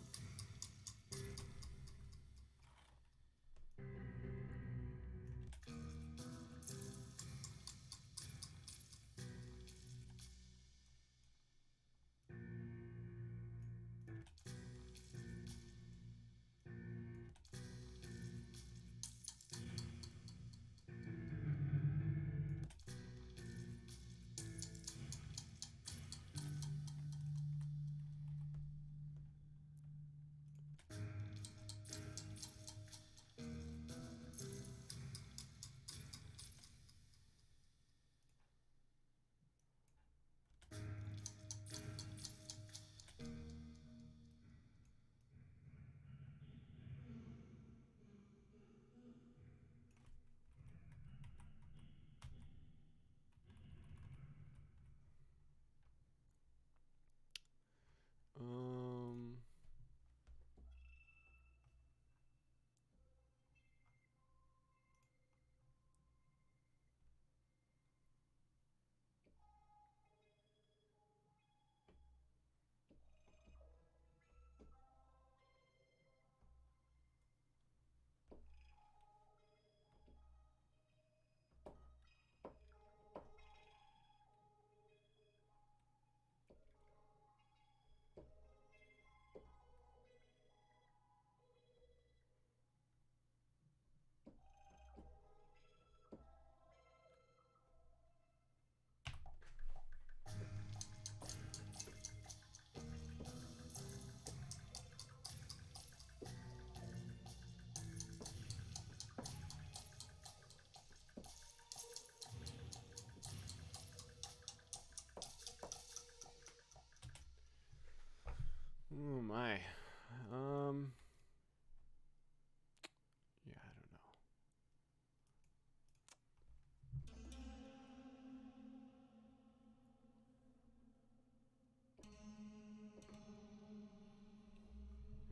Um. Oh my. Um. Yeah, I don't know.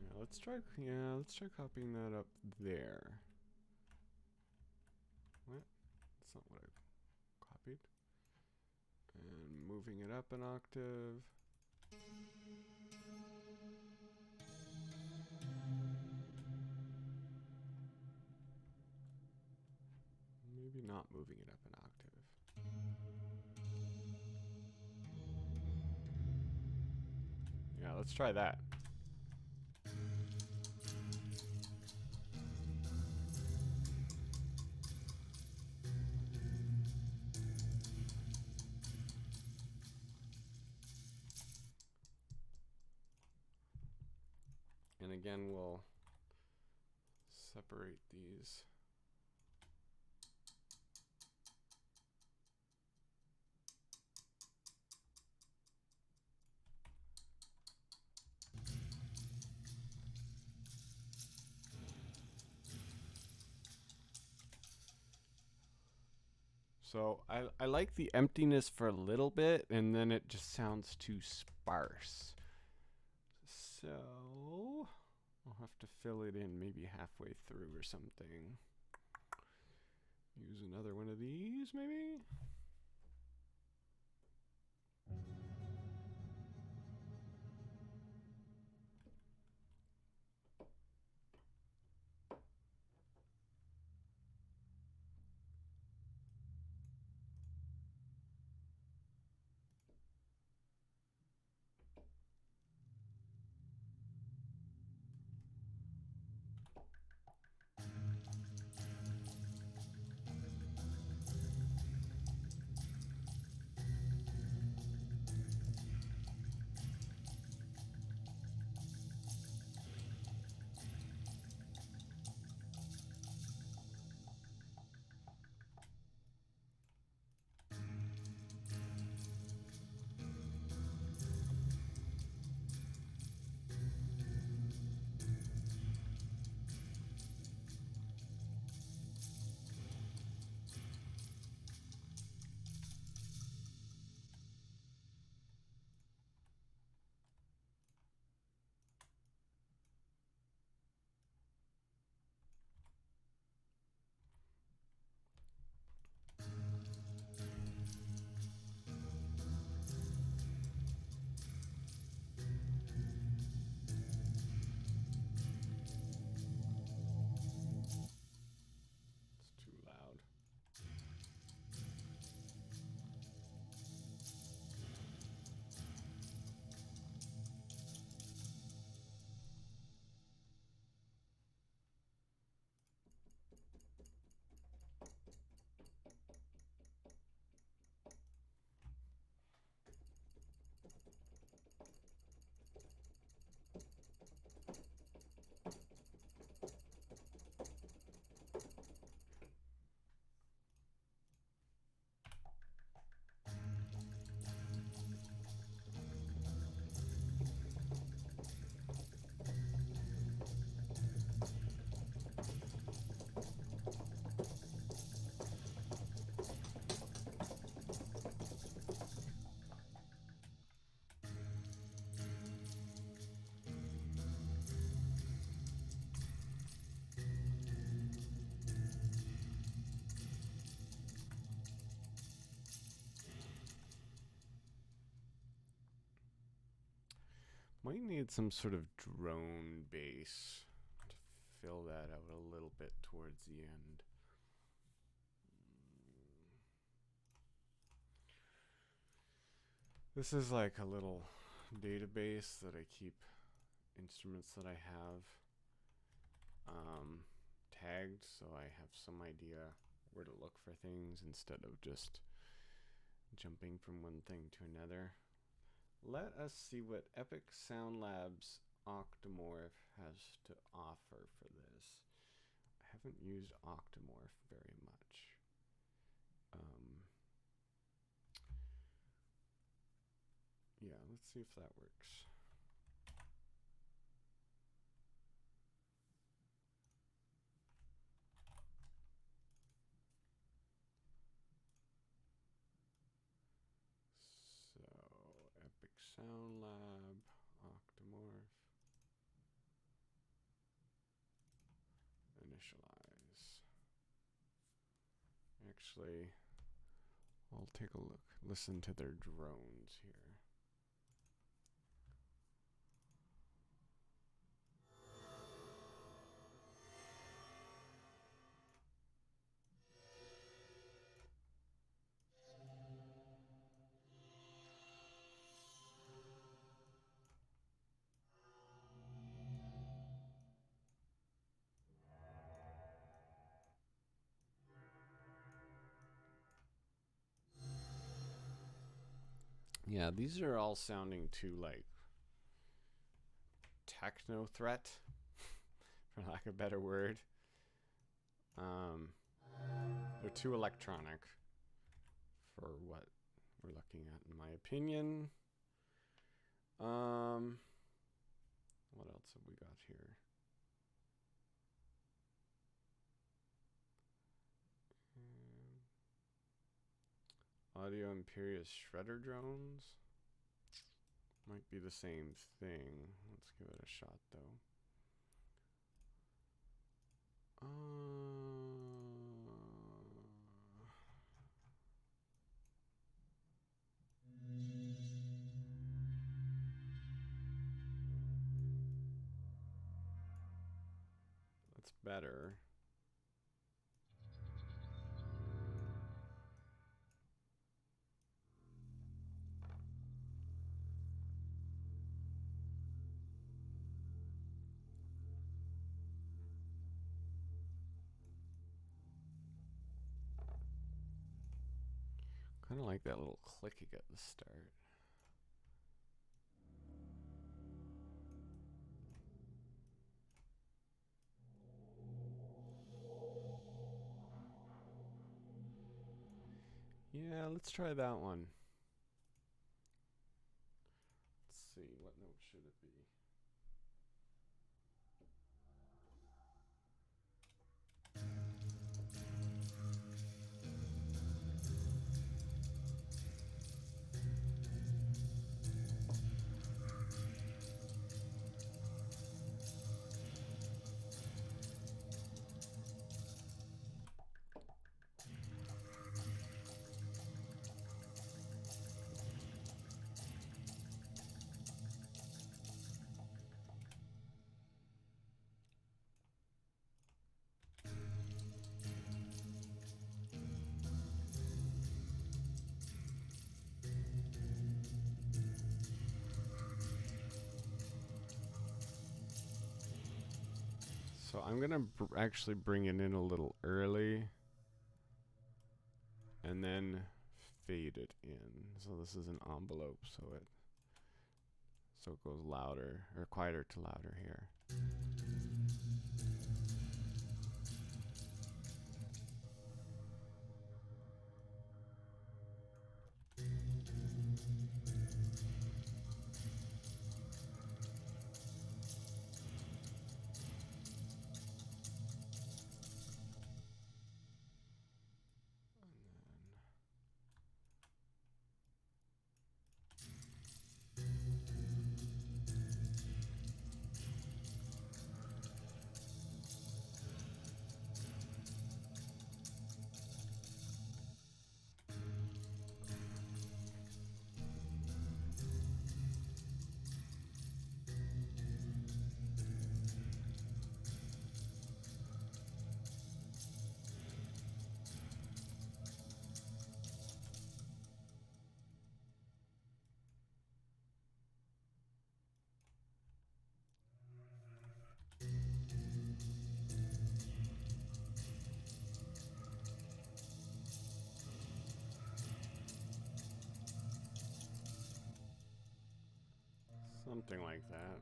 Yeah, let's try. Yeah, let's try copying that up there. What? That's not what I copied. And moving it up an octave. Maybe not moving it up an octave. Yeah, let's try that. And again, we'll separate these. So I like the emptiness for a little bit, and then it just sounds too sparse. So I'll have to fill it in maybe halfway through or something. Use another one of these, maybe? Might need some sort of drone bass to fill that out a little bit towards the end. This is like a little database that I keep instruments that I have tagged, so I have some idea where to look for things instead of just jumping from one thing to another. Let us see what Epic Sound Labs Octomorph has to offer for this. I haven't used Octomorph very much. Yeah, let's see if that works. So, Epic Sound Lab, Octomorph, initialize. Actually, I'll take a look, listen to their drones here. Yeah, these are all sounding too like techno threat, for lack of a better word. They're too electronic for what we're looking at, in my opinion. What else have we got here? Audio Imperious Shredder drones. Might be the same thing. Let's give it a shot though. That's better. Kind of like that little clicking at the start. Yeah, let's try that one. Let's see, what note should it be? So I'm gonna actually bring it in a little early and then fade it in. So this is an envelope, so it goes louder or quieter to louder here. Something like that.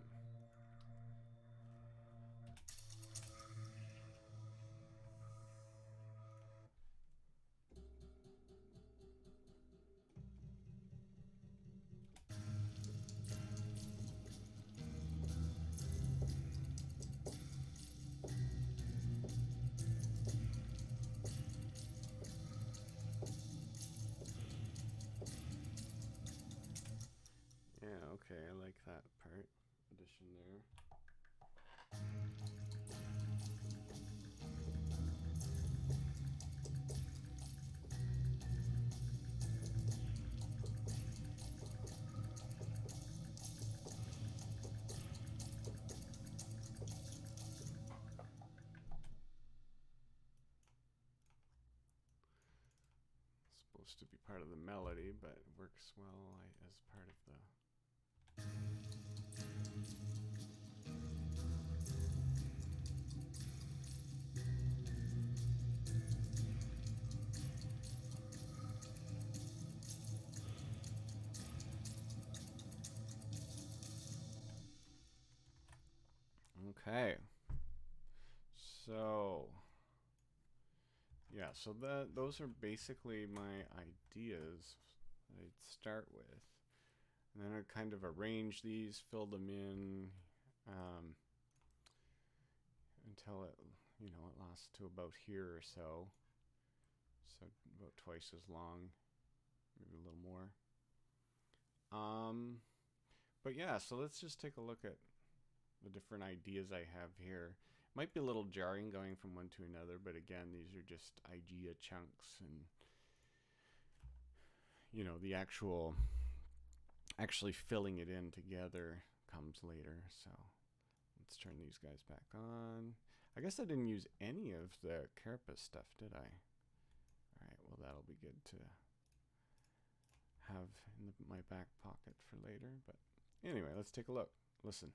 Yeah, okay, I like that part. Addition there. Supposed to be part of the melody, but it works well as part of the. Okay. So, yeah, so those are basically my ideas that I'd start with. And then I'd kind of arrange these, fill them in until it lasts to about here or so. So about twice as long, maybe a little more. But yeah, so let's just take a look at the different ideas I have here. Might be a little jarring going from one to another, but again, these are just idea chunks, and the actually filling it in together comes later. So let's turn these guys back on. I guess I didn't use any of the carapace stuff, did I? All right, well, that'll be good to have in my back pocket for later. But anyway, let's take a look. Listen.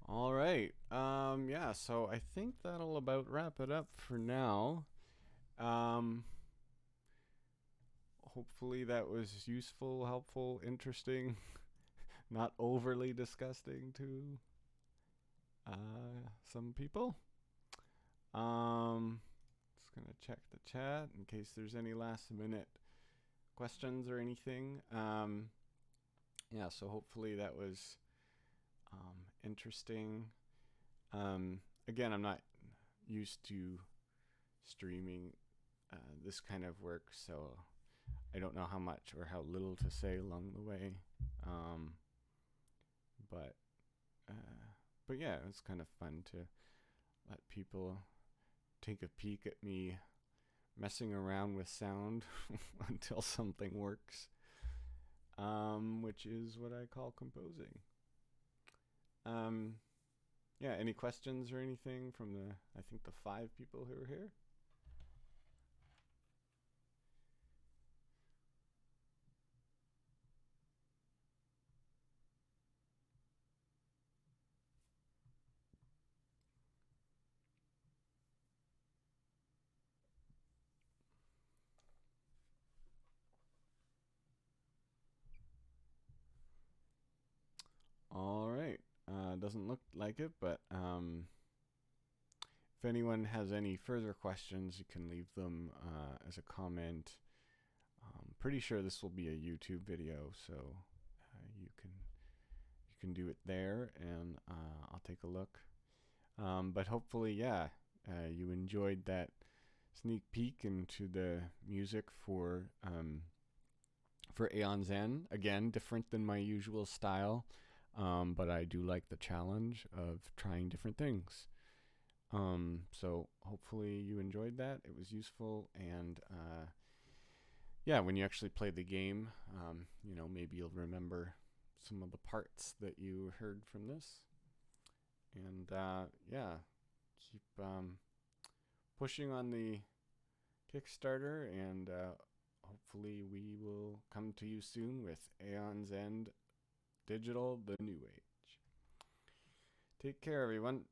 All right. Yeah, so I think that'll about wrap it up for now. Hopefully that was useful, helpful, interesting, not overly disgusting to some people. Just gonna check the chat in case there's any last minute questions or anything. Yeah, so hopefully that was interesting. Again, I'm not used to streaming this kind of work, so I don't know how much or how little to say along the way. But yeah, it's kind of fun to let people take a peek at me messing around with sound until something works, which is what I call composing. Yeah, any questions or anything from I think the 5 people who were here? All right. Doesn't look like it, but if anyone has any further questions, you can leave them as a comment. Pretty sure this will be a YouTube video, so you can do it there, and I'll take a look. But hopefully, yeah, you enjoyed that sneak peek into the music for Aeon's End. Again, different than my usual style, but I do like the challenge of trying different things. So hopefully you enjoyed that. It was useful, and yeah, when you actually play the game, maybe you'll remember some of the parts that you heard from this. And yeah, keep pushing on the Kickstarter, and hopefully we will come to you soon with Aeon's End Digital, the New Age. Take care, everyone.